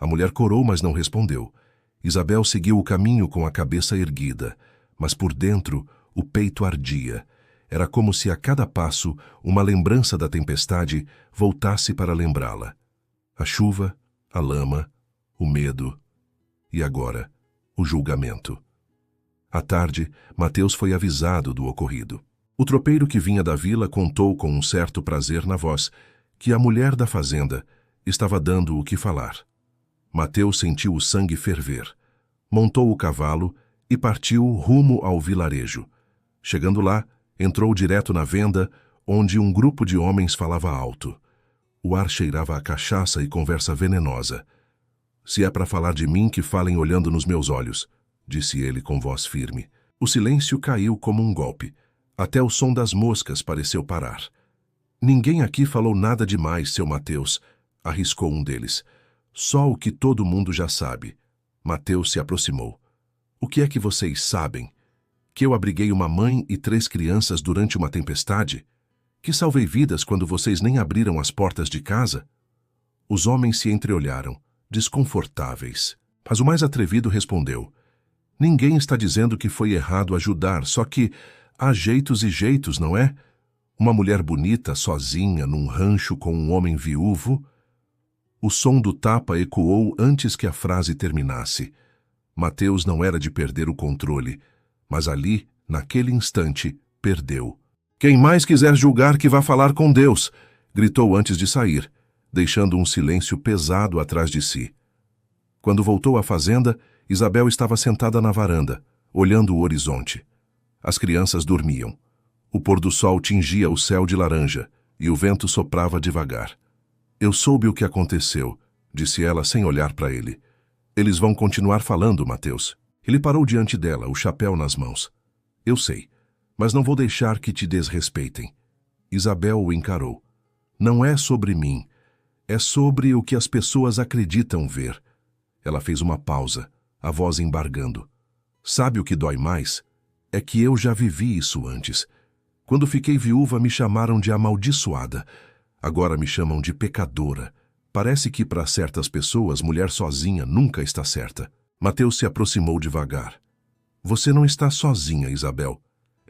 A mulher corou, mas não respondeu. Isabel seguiu o caminho com a cabeça erguida, mas por dentro o peito ardia. Era como se a cada passo uma lembrança da tempestade voltasse para lembrá-la. A chuva, a lama, o medo e agora o julgamento. À tarde, Mateus foi avisado do ocorrido. O tropeiro que vinha da vila contou com um certo prazer na voz que a mulher da fazenda estava dando o que falar. Mateus sentiu o sangue ferver, montou o cavalo e partiu rumo ao vilarejo. Chegando lá, entrou direto na venda, onde um grupo de homens falava alto. O ar cheirava a cachaça e conversa venenosa. Se é para falar de mim, que falem olhando nos meus olhos, disse ele com voz firme. O silêncio caiu como um golpe. Até o som das moscas pareceu parar. Ninguém aqui falou nada demais, seu Mateus, arriscou um deles. Só o que todo mundo já sabe. Mateus se aproximou. O que é que vocês sabem? Que eu abriguei uma mãe e 3 crianças durante uma tempestade? Que salvei vidas quando vocês nem abriram as portas de casa? Os homens se entreolharam, desconfortáveis. Mas o mais atrevido respondeu. Ninguém está dizendo que foi errado ajudar, só que há jeitos e jeitos, não é? Uma mulher bonita, sozinha, num rancho com um homem viúvo. O som do tapa ecoou antes que a frase terminasse. Mateus não era de perder o controle, mas ali, naquele instante, perdeu. Quem mais quiser julgar que vá falar com Deus, gritou antes de sair, deixando um silêncio pesado atrás de si. Quando voltou à fazenda, Isabel estava sentada na varanda, olhando o horizonte. As crianças dormiam. O pôr do sol tingia o céu de laranja e o vento soprava devagar. Eu soube o que aconteceu, disse ela sem olhar para ele. Eles vão continuar falando, Mateus. Ele parou diante dela, o chapéu nas mãos. Eu sei, mas não vou deixar que te desrespeitem. Isabel o encarou. Não é sobre mim, é sobre o que as pessoas acreditam ver. Ela fez uma pausa, a voz embargando. Sabe o que dói mais? É que eu já vivi isso antes. Quando fiquei viúva, me chamaram de amaldiçoada. Agora me chamam de pecadora. Parece que para certas pessoas, mulher sozinha nunca está certa. Mateus se aproximou devagar. Você não está sozinha, Isabel.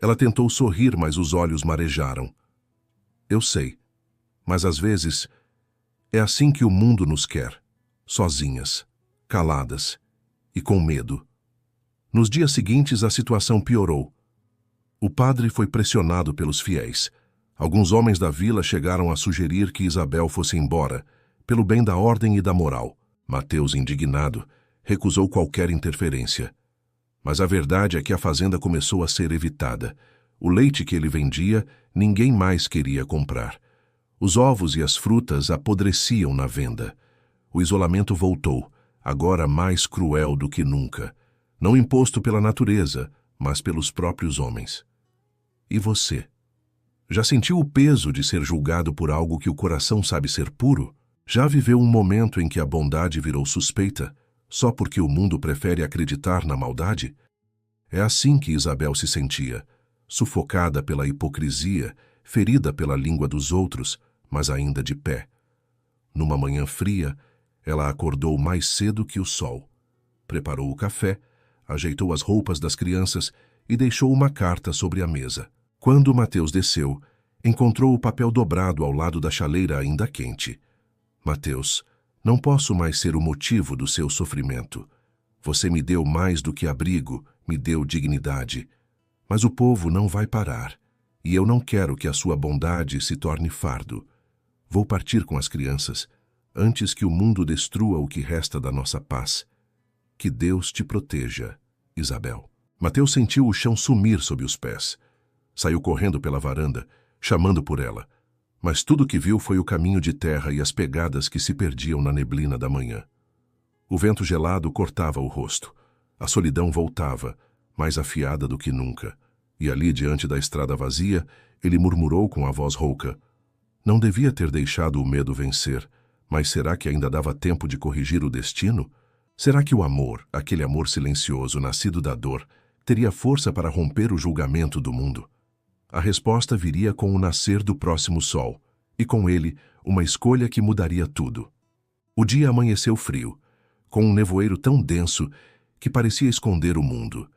Ela tentou sorrir, mas os olhos marejaram. Eu sei, mas às vezes é assim que o mundo nos quer. Sozinhas, caladas e com medo. Nos dias seguintes, a situação piorou. O padre foi pressionado pelos fiéis. Alguns homens da vila chegaram a sugerir que Isabel fosse embora, pelo bem da ordem e da moral. Mateus, indignado, recusou qualquer interferência. Mas a verdade é que a fazenda começou a ser evitada. O leite que ele vendia, ninguém mais queria comprar. Os ovos e as frutas apodreciam na venda. O isolamento voltou, agora mais cruel do que nunca. Não imposto pela natureza, mas pelos próprios homens. E você? Já sentiu o peso de ser julgado por algo que o coração sabe ser puro? Já viveu um momento em que a bondade virou suspeita, só porque o mundo prefere acreditar na maldade? É assim que Isabel se sentia, sufocada pela hipocrisia, ferida pela língua dos outros, mas ainda de pé. Numa manhã fria, ela acordou mais cedo que o sol. Preparou o café, ajeitou as roupas das crianças e deixou uma carta sobre a mesa. Quando Mateus desceu, encontrou o papel dobrado ao lado da chaleira ainda quente. Mateus, não posso mais ser o motivo do seu sofrimento. Você me deu mais do que abrigo, me deu dignidade. Mas o povo não vai parar, e eu não quero que a sua bondade se torne fardo. Vou partir com as crianças, antes que o mundo destrua o que resta da nossa paz. Que Deus te proteja, Isabel. Mateus sentiu o chão sumir sob os pés. Saiu correndo pela varanda, chamando por ela. Mas tudo que viu foi o caminho de terra e as pegadas que se perdiam na neblina da manhã. O vento gelado cortava o rosto. A solidão voltava, mais afiada do que nunca. E ali, diante da estrada vazia, ele murmurou com a voz rouca. Não devia ter deixado o medo vencer, mas será que ainda dava tempo de corrigir o destino? Será que o amor, aquele amor silencioso, nascido da dor, teria força para romper o julgamento do mundo? A resposta viria com o nascer do próximo sol, e com ele, uma escolha que mudaria tudo. O dia amanheceu frio. com um nevoeiro tão denso que parecia esconder o mundo.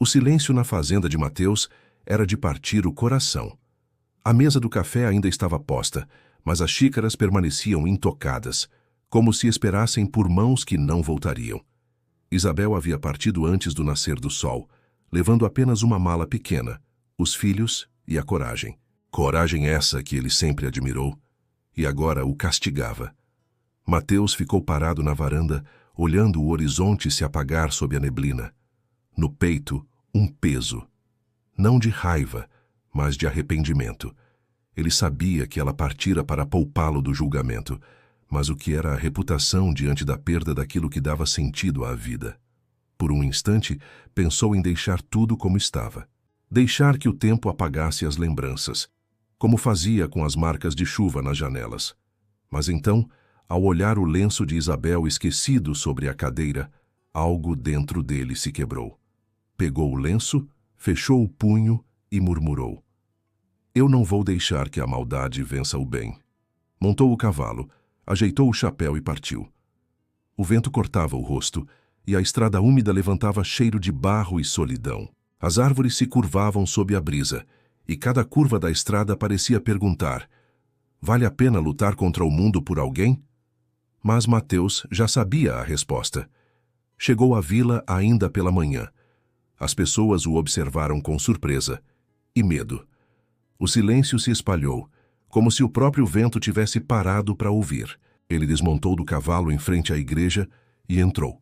O silêncio na fazenda de Mateus era de partir o coração. A mesa do café ainda estava posta, mas as xícaras permaneciam intocadas, como se esperassem por mãos que não voltariam. Isabel havia partido antes do nascer do sol, levando apenas uma mala pequena, os filhos e a coragem. Coragem essa que ele sempre admirou, e agora o castigava. Mateus ficou parado na varanda, olhando o horizonte se apagar sob a neblina. No peito, um peso. Não de raiva, mas de arrependimento. Ele sabia que ela partira para poupá-lo do julgamento, mas o que era a reputação diante da perda daquilo que dava sentido à vida? Por um instante, pensou em deixar tudo como estava. Deixar que o tempo apagasse as lembranças, como fazia com as marcas de chuva nas janelas. Mas então, ao olhar o lenço de Isabel esquecido sobre a cadeira, algo dentro dele se quebrou. Pegou o lenço, fechou o punho e murmurou: "Eu não vou deixar que a maldade vença o bem." Montou o cavalo, ajeitou o chapéu e partiu. O vento cortava o rosto, e a estrada úmida levantava cheiro de barro e solidão. As árvores se curvavam sob a brisa, e cada curva da estrada parecia perguntar: vale a pena lutar contra o mundo por alguém? Mas Mateus já sabia a resposta. Chegou à vila ainda pela manhã. As pessoas o observaram com surpresa e medo. O silêncio se espalhou, como se o próprio vento tivesse parado para ouvir. Ele desmontou do cavalo em frente à igreja e entrou,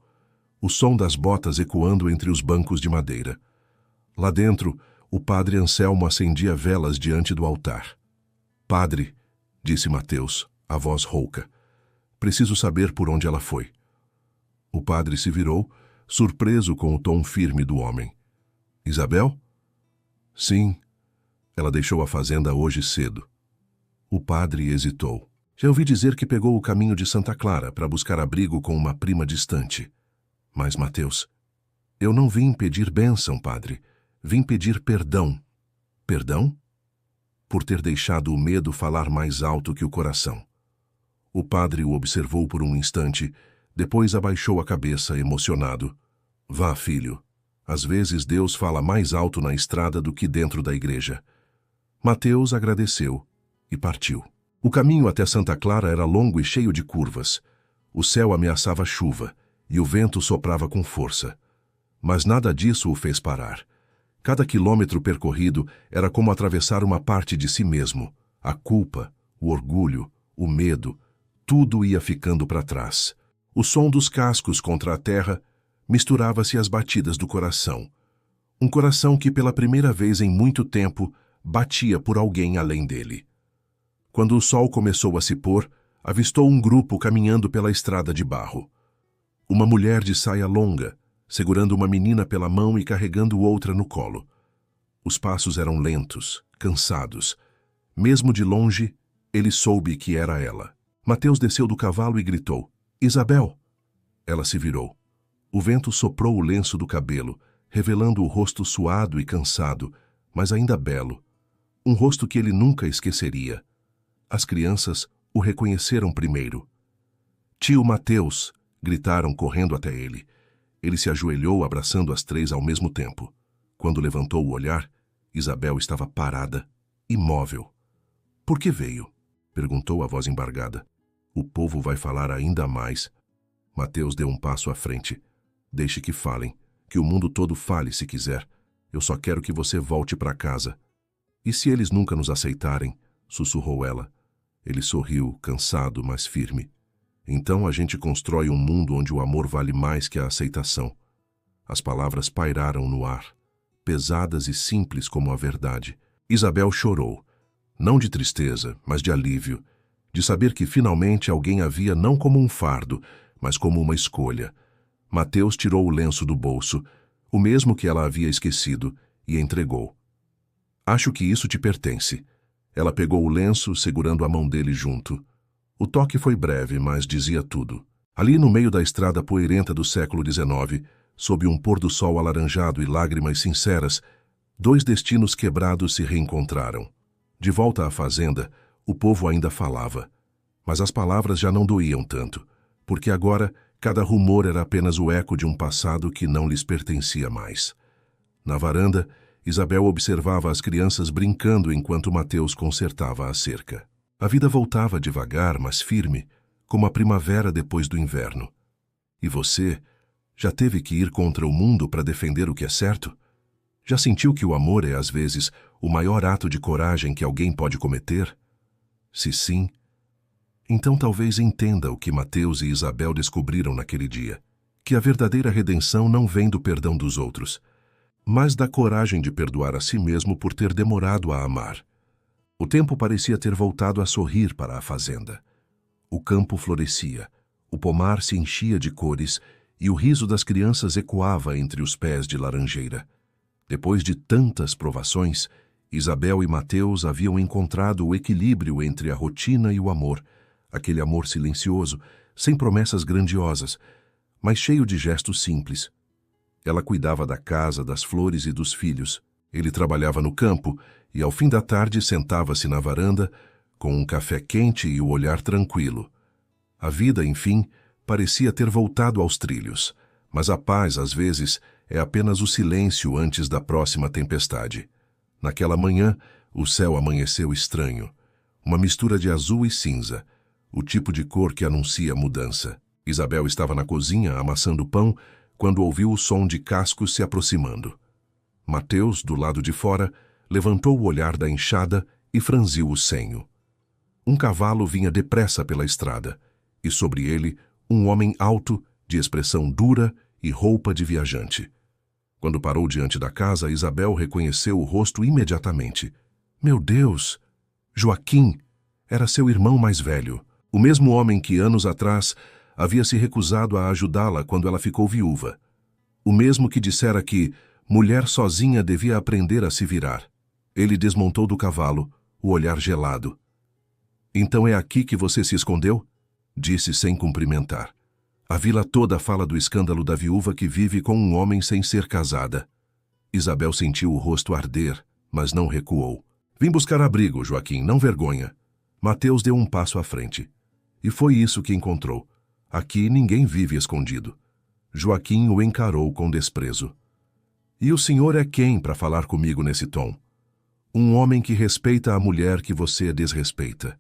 o som das botas ecoando entre os bancos de madeira. Lá dentro, o padre Anselmo acendia velas diante do altar. "Padre", disse Mateus, a voz rouca, "preciso saber por onde ela foi." O padre se virou, surpreso com o tom firme do homem. "Isabel?" "Sim. Ela deixou a fazenda hoje cedo." O padre hesitou. "Já ouvi dizer que pegou o caminho de Santa Clara para buscar abrigo com uma prima distante." "Mas, Mateus, eu não vim pedir bênção, padre. Vim pedir perdão." "Perdão?" "Por ter deixado o medo falar mais alto que o coração." O padre o observou por um instante, depois abaixou a cabeça, emocionado. "Vá, filho. Às vezes Deus fala mais alto na estrada do que dentro da igreja." Mateus agradeceu e partiu. O caminho até Santa Clara era longo e cheio de curvas. O céu ameaçava chuva e o vento soprava com força. Mas nada disso o fez parar. Cada quilômetro percorrido era como atravessar uma parte de si mesmo. A culpa, o orgulho, o medo, tudo ia ficando para trás. O som dos cascos contra a terra misturava-se às batidas do coração. Um coração que pela primeira vez em muito tempo batia por alguém além dele. Quando o sol começou a se pôr, avistou um grupo caminhando pela estrada de barro. Uma mulher de saia longa, segurando uma menina pela mão e carregando outra no colo. Os passos eram lentos, cansados. Mesmo de longe, ele soube que era ela. Mateus desceu do cavalo e gritou: "Isabel!" Ela se virou. O vento soprou o lenço do cabelo, revelando o rosto suado e cansado, mas ainda belo. Um rosto que ele nunca esqueceria. As crianças o reconheceram primeiro. "Tio Mateus!" gritaram correndo até ele. Ele se ajoelhou abraçando as três ao mesmo tempo. Quando levantou o olhar, Isabel estava parada, imóvel. "Por que veio?" perguntou a voz embargada. "O povo vai falar ainda mais." Mateus deu um passo à frente. "Deixe que falem, que o mundo todo fale se quiser. Eu só quero que você volte para casa." "E se eles nunca nos aceitarem?" sussurrou ela. Ele sorriu, cansado, mas firme. "Então a gente constrói um mundo onde o amor vale mais que a aceitação." As palavras pairaram no ar, pesadas e simples como a verdade. Isabel chorou, não de tristeza, mas de alívio, de saber que finalmente alguém a via não como um fardo, mas como uma escolha. Mateus tirou o lenço do bolso, o mesmo que ela havia esquecido, e entregou. "Acho que isso te pertence." Ela pegou o lenço, segurando a mão dele junto. O toque foi breve, mas dizia tudo. Ali no meio da estrada poeirenta do século XIX, sob um pôr-do-sol alaranjado e lágrimas sinceras, dois destinos quebrados se reencontraram. De volta à fazenda, o povo ainda falava. Mas as palavras já não doíam tanto, porque agora Cada rumor era apenas o eco de um passado que não lhes pertencia mais. Na varanda, Isabel observava as crianças brincando enquanto Mateus consertava a cerca. A vida voltava devagar, mas firme, como a primavera depois do inverno. E você já teve que ir contra o mundo para defender o que é certo? Já sentiu que o amor é, às vezes, o maior ato de coragem que alguém pode cometer? Se sim, então talvez entenda o que Mateus e Isabel descobriram naquele dia, que a verdadeira redenção não vem do perdão dos outros, mas da coragem de perdoar a si mesmo por ter demorado a amar. O tempo parecia ter voltado a sorrir para a fazenda. O campo florescia, o pomar se enchia de cores e o riso das crianças ecoava entre os pés de laranjeira. Depois de tantas provações, Isabel e Mateus haviam encontrado o equilíbrio entre a rotina e o amor, aquele amor silencioso, sem promessas grandiosas, mas cheio de gestos simples. Ela cuidava da casa, das flores e dos filhos. Ele trabalhava no campo e, ao fim da tarde, sentava-se na varanda, com um café quente e o olhar tranquilo. A vida, enfim, parecia ter voltado aos trilhos, mas a paz, às vezes, é apenas o silêncio antes da próxima tempestade. Naquela manhã, o céu amanheceu estranho. Uma mistura de azul e cinza, o tipo de cor que anuncia mudança. Isabel estava na cozinha amassando pão quando ouviu o som de cascos se aproximando. Mateus, do lado de fora, levantou o olhar da enxada e franziu o senho. Um cavalo vinha depressa pela estrada, e sobre ele um homem alto, de expressão dura e roupa de viajante. Quando parou diante da casa, Isabel reconheceu o rosto imediatamente. Meu Deus! Joaquim! Era seu irmão mais velho. O mesmo homem que, anos atrás, havia se recusado a ajudá-la quando ela ficou viúva. O mesmo que dissera que mulher sozinha devia aprender a se virar. Ele desmontou do cavalo, o olhar gelado. Então é aqui que você se escondeu? Disse sem cumprimentar. A vila toda fala do escândalo da viúva que vive com um homem sem ser casada. Isabel sentiu o rosto arder, mas não recuou. Vim buscar abrigo, Joaquim, não vergonha. Mateus deu um passo à frente. E foi isso que encontrou. Aqui ninguém vive escondido. Joaquim o encarou com desprezo. E o senhor é quem para falar comigo nesse tom? Um homem que respeita a mulher que você desrespeita.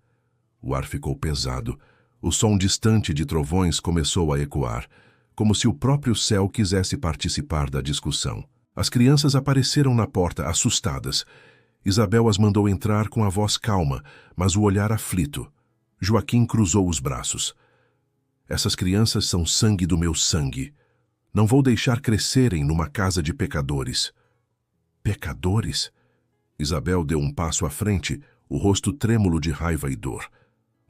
O ar ficou pesado. O som distante de trovões começou a ecoar, como se o próprio céu quisesse participar da discussão. As crianças apareceram na porta, assustadas. Isabel as mandou entrar com a voz calma, mas o olhar aflito. Joaquim cruzou os braços. Essas crianças são sangue do meu sangue. Não vou deixar crescerem numa casa de pecadores. Pecadores? Isabel deu um passo à frente, o rosto trêmulo de raiva e dor.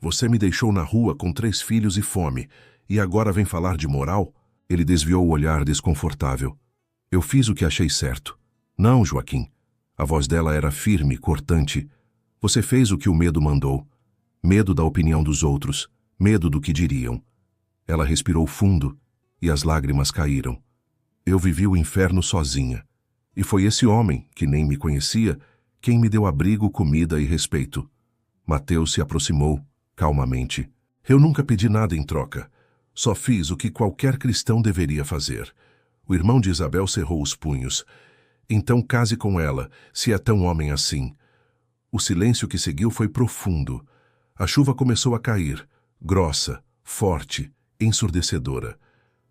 Você me deixou na rua com 3 filhos e fome, e agora vem falar de moral? Ele desviou o olhar desconfortável. Eu fiz o que achei certo. Não, Joaquim. A voz dela era firme, cortante. Você fez o que o medo mandou. Medo da opinião dos outros, medo do que diriam. Ela respirou fundo e as lágrimas caíram. Eu vivi o inferno sozinha. E foi esse homem, que nem me conhecia, quem me deu abrigo, comida e respeito. Mateus se aproximou, calmamente. Eu nunca pedi nada em troca. Só fiz o que qualquer cristão deveria fazer. O irmão de Isabel cerrou os punhos. Então case com ela, se é tão homem assim. O silêncio que seguiu foi profundo. A chuva começou a cair, grossa, forte, ensurdecedora.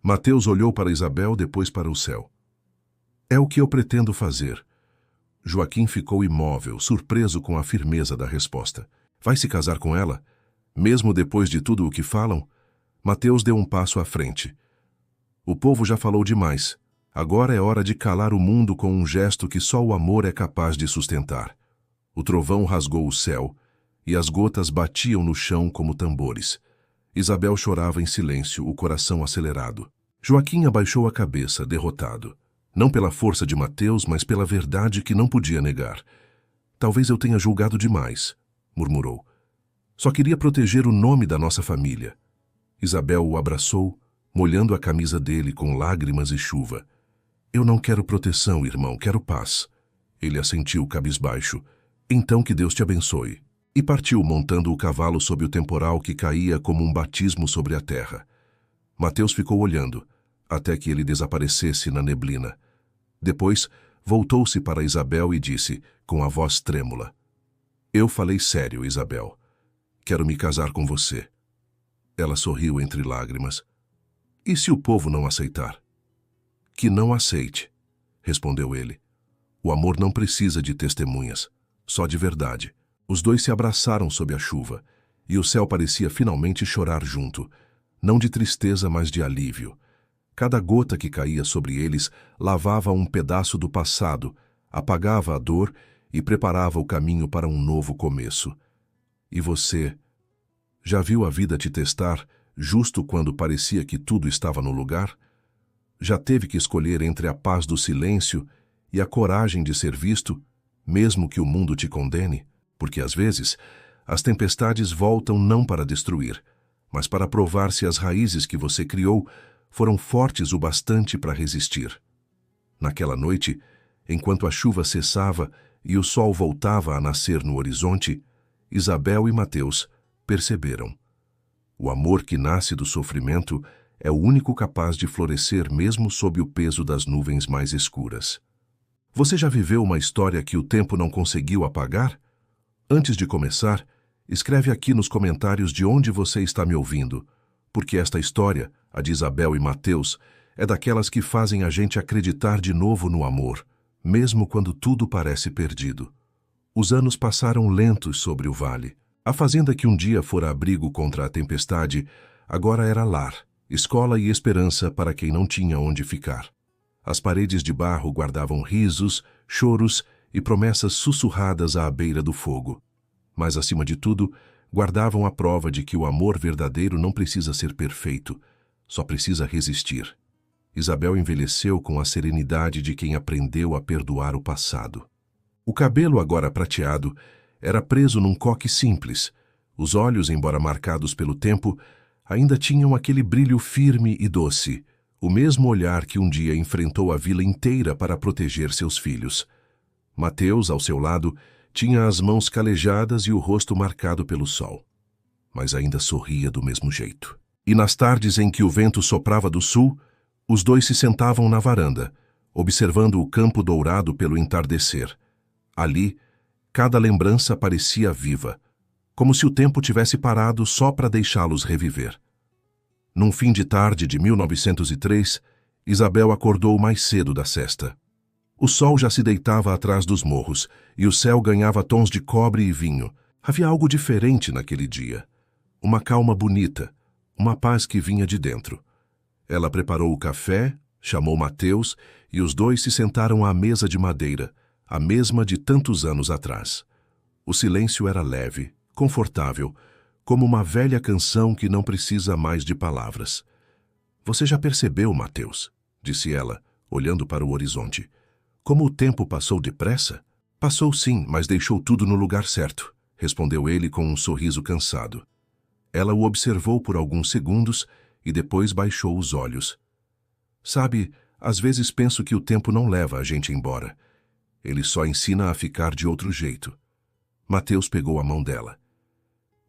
Mateus olhou para Isabel, depois para o céu. É o que eu pretendo fazer. Joaquim ficou imóvel, surpreso com a firmeza da resposta. Vai se casar com ela? Mesmo depois de tudo o que falam? Mateus deu um passo à frente. O povo já falou demais. Agora é hora de calar o mundo com um gesto que só o amor é capaz de sustentar. O trovão rasgou o céu, e as gotas batiam no chão como tambores. Isabel chorava em silêncio, o coração acelerado. Joaquim abaixou a cabeça, derrotado. Não pela força de Mateus, mas pela verdade que não podia negar. Talvez eu tenha julgado demais, murmurou. Só queria proteger o nome da nossa família. Isabel o abraçou, molhando a camisa dele com lágrimas e chuva. Eu não quero proteção, irmão, quero paz. Ele assentiu cabisbaixo. Então que Deus te abençoe. E partiu montando o cavalo sob o temporal que caía como um batismo sobre a terra. Mateus ficou olhando, até que ele desaparecesse na neblina. Depois, voltou-se para Isabel e disse, com a voz trêmula: Eu falei sério, Isabel. Quero me casar com você. Ela sorriu entre lágrimas. E se o povo não aceitar? Que não aceite, respondeu ele. O amor não precisa de testemunhas, só de verdade. Os dois se abraçaram sob a chuva, e o céu parecia finalmente chorar junto, não de tristeza, mas de alívio. Cada gota que caía sobre eles lavava um pedaço do passado, apagava a dor e preparava o caminho para um novo começo. E você, já viu a vida te testar, justo quando parecia que tudo estava no lugar? Já teve que escolher entre a paz do silêncio e a coragem de ser visto, mesmo que o mundo te condene? Porque às vezes, as tempestades voltam não para destruir, mas para provar se as raízes que você criou foram fortes o bastante para resistir. Naquela noite, enquanto a chuva cessava e o sol voltava a nascer no horizonte, Isabel e Mateus perceberam. O amor que nasce do sofrimento é o único capaz de florescer mesmo sob o peso das nuvens mais escuras. Você já viveu uma história que o tempo não conseguiu apagar? Antes de começar, escreve aqui nos comentários de onde você está me ouvindo, porque esta história, a de Isabel e Mateus, é daquelas que fazem a gente acreditar de novo no amor, mesmo quando tudo parece perdido. Os anos passaram lentos sobre o vale. A fazenda que um dia fora abrigo contra a tempestade, agora era lar, escola e esperança para quem não tinha onde ficar. As paredes de barro guardavam risos, choros e promessas sussurradas à beira do fogo. Mas, acima de tudo, guardavam a prova de que o amor verdadeiro não precisa ser perfeito, só precisa resistir. Isabel envelheceu com a serenidade de quem aprendeu a perdoar o passado. O cabelo, agora prateado, era preso num coque simples. Os olhos, embora marcados pelo tempo, ainda tinham aquele brilho firme e doce, o mesmo olhar que um dia enfrentou a vila inteira para proteger seus filhos. Mateus, ao seu lado, tinha as mãos calejadas e o rosto marcado pelo sol. Mas ainda sorria do mesmo jeito. E nas tardes em que o vento soprava do sul, os dois se sentavam na varanda, observando o campo dourado pelo entardecer. Ali, cada lembrança parecia viva, como se o tempo tivesse parado só para deixá-los reviver. Num fim de tarde de 1903, Isabel acordou mais cedo da sesta. O sol já se deitava atrás dos morros e o céu ganhava tons de cobre e vinho. Havia algo diferente naquele dia. Uma calma bonita, uma paz que vinha de dentro. Ela preparou o café, chamou Mateus e os dois se sentaram à mesa de madeira, a mesma de tantos anos atrás. O silêncio era leve, confortável, como uma velha canção que não precisa mais de palavras. Você já percebeu, Mateus? Disse ela, olhando para o horizonte. Como o tempo passou depressa? Passou sim, mas deixou tudo no lugar certo, respondeu ele com um sorriso cansado. Ela o observou por alguns segundos e depois baixou os olhos. Sabe, às vezes penso que o tempo não leva a gente embora. Ele só ensina a ficar de outro jeito. Mateus pegou a mão dela.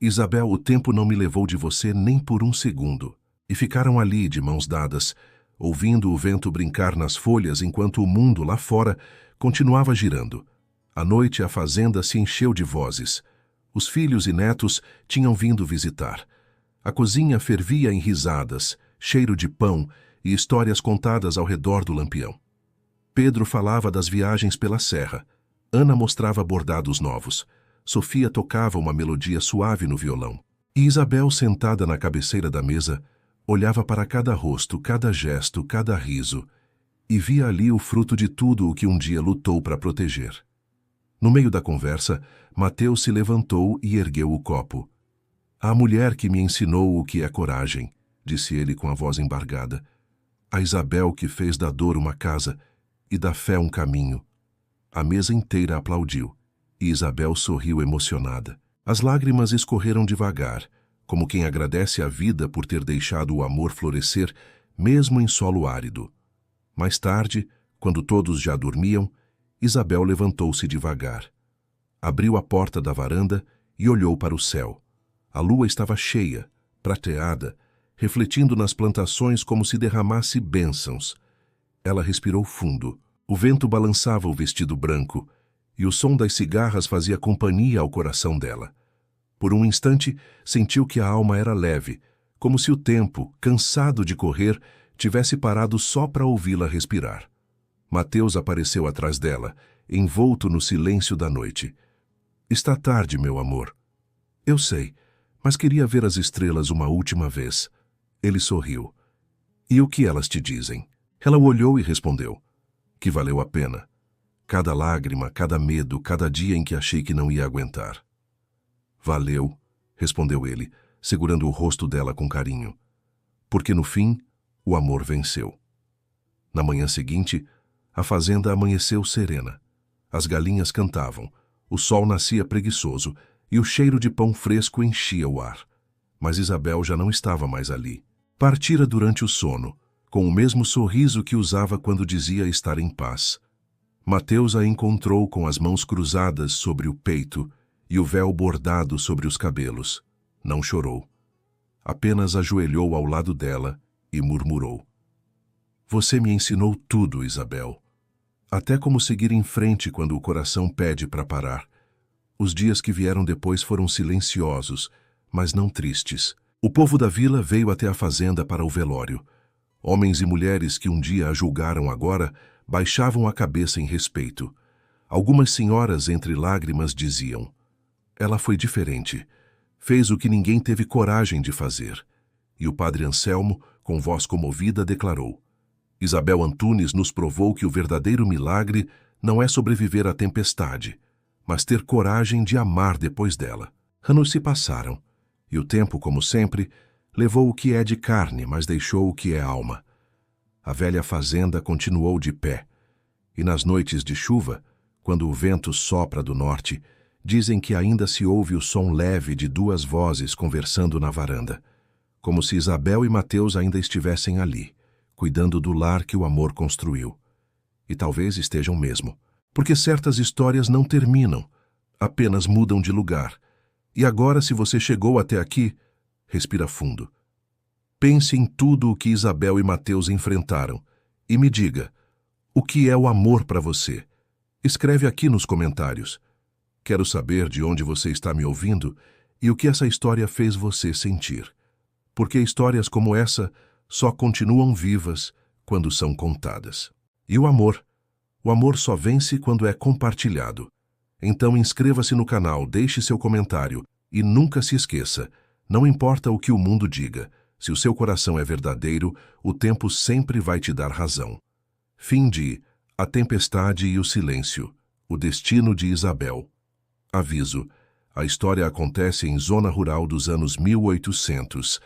Isabel, o tempo não me levou de você nem por um segundo. E ficaram ali, de mãos dadas, ouvindo o vento brincar nas folhas enquanto o mundo lá fora continuava girando. À noite a fazenda se encheu de vozes. Os filhos e netos tinham vindo visitar. A cozinha fervia em risadas, cheiro de pão e histórias contadas ao redor do lampião. Pedro falava das viagens pela serra. Ana mostrava bordados novos. Sofia tocava uma melodia suave no violão. E Isabel, sentada na cabeceira da mesa, olhava para cada rosto, cada gesto, cada riso, e via ali o fruto de tudo o que um dia lutou para proteger. No meio da conversa, Mateus se levantou e ergueu o copo. A mulher que me ensinou o que é coragem, disse ele com a voz embargada. A Isabel que fez da dor uma casa e da fé um caminho. A mesa inteira aplaudiu, e Isabel sorriu emocionada. As lágrimas escorreram devagar, como quem agradece a vida por ter deixado o amor florescer, mesmo em solo árido. Mais tarde, quando todos já dormiam, Isabel levantou-se devagar. Abriu a porta da varanda e olhou para o céu. A lua estava cheia, prateada, refletindo nas plantações como se derramasse bênçãos. Ela respirou fundo. O vento balançava o vestido branco, e o som das cigarras fazia companhia ao coração dela. Por um instante, sentiu que a alma era leve, como se o tempo, cansado de correr, tivesse parado só para ouvi-la respirar. Mateus apareceu atrás dela, envolto no silêncio da noite. Está tarde, meu amor. Eu sei, mas queria ver as estrelas uma última vez. Ele sorriu. E o que elas te dizem? Ela o olhou e respondeu. Que valeu a pena. Cada lágrima, cada medo, cada dia em que achei que não ia aguentar. Valeu, respondeu ele, segurando o rosto dela com carinho. Porque no fim, o amor venceu. Na manhã seguinte, a fazenda amanheceu serena. As galinhas cantavam, o sol nascia preguiçoso e o cheiro de pão fresco enchia o ar. Mas Isabel já não estava mais ali. Partira durante o sono, com o mesmo sorriso que usava quando dizia estar em paz. Mateus a encontrou com as mãos cruzadas sobre o peito e o véu bordado sobre os cabelos. Não chorou. Apenas ajoelhou ao lado dela e murmurou. Você me ensinou tudo, Isabel. Até como seguir em frente quando o coração pede para parar. Os dias que vieram depois foram silenciosos, mas não tristes. O povo da vila veio até a fazenda para o velório. Homens e mulheres que um dia a julgaram agora baixavam a cabeça em respeito. Algumas senhoras, entre lágrimas, diziam: ela foi diferente. Fez o que ninguém teve coragem de fazer. E o padre Anselmo, com voz comovida, declarou: Isabel Antunes nos provou que o verdadeiro milagre não é sobreviver à tempestade, mas ter coragem de amar depois dela. Anos se passaram, e o tempo, como sempre, levou o que é de carne, mas deixou o que é alma. A velha fazenda continuou de pé, e nas noites de chuva, quando o vento sopra do norte, dizem que ainda se ouve o som leve de duas vozes conversando na varanda, como se Isabel e Mateus ainda estivessem ali, cuidando do lar que o amor construiu. E talvez estejam mesmo, porque certas histórias não terminam, apenas mudam de lugar. E agora, se você chegou até aqui, respira fundo. Pense em tudo o que Isabel e Mateus enfrentaram e me diga, o que é o amor para você? Escreve aqui nos comentários. Quero saber de onde você está me ouvindo e o que essa história fez você sentir. Porque histórias como essa só continuam vivas quando são contadas. E o amor? O amor só vence quando é compartilhado. Então inscreva-se no canal, deixe seu comentário e nunca se esqueça, não importa o que o mundo diga, se o seu coração é verdadeiro, o tempo sempre vai te dar razão. Fim de A Tempestade e o Silêncio, o destino de Isabel. Aviso, a história acontece em zona rural dos anos 1800.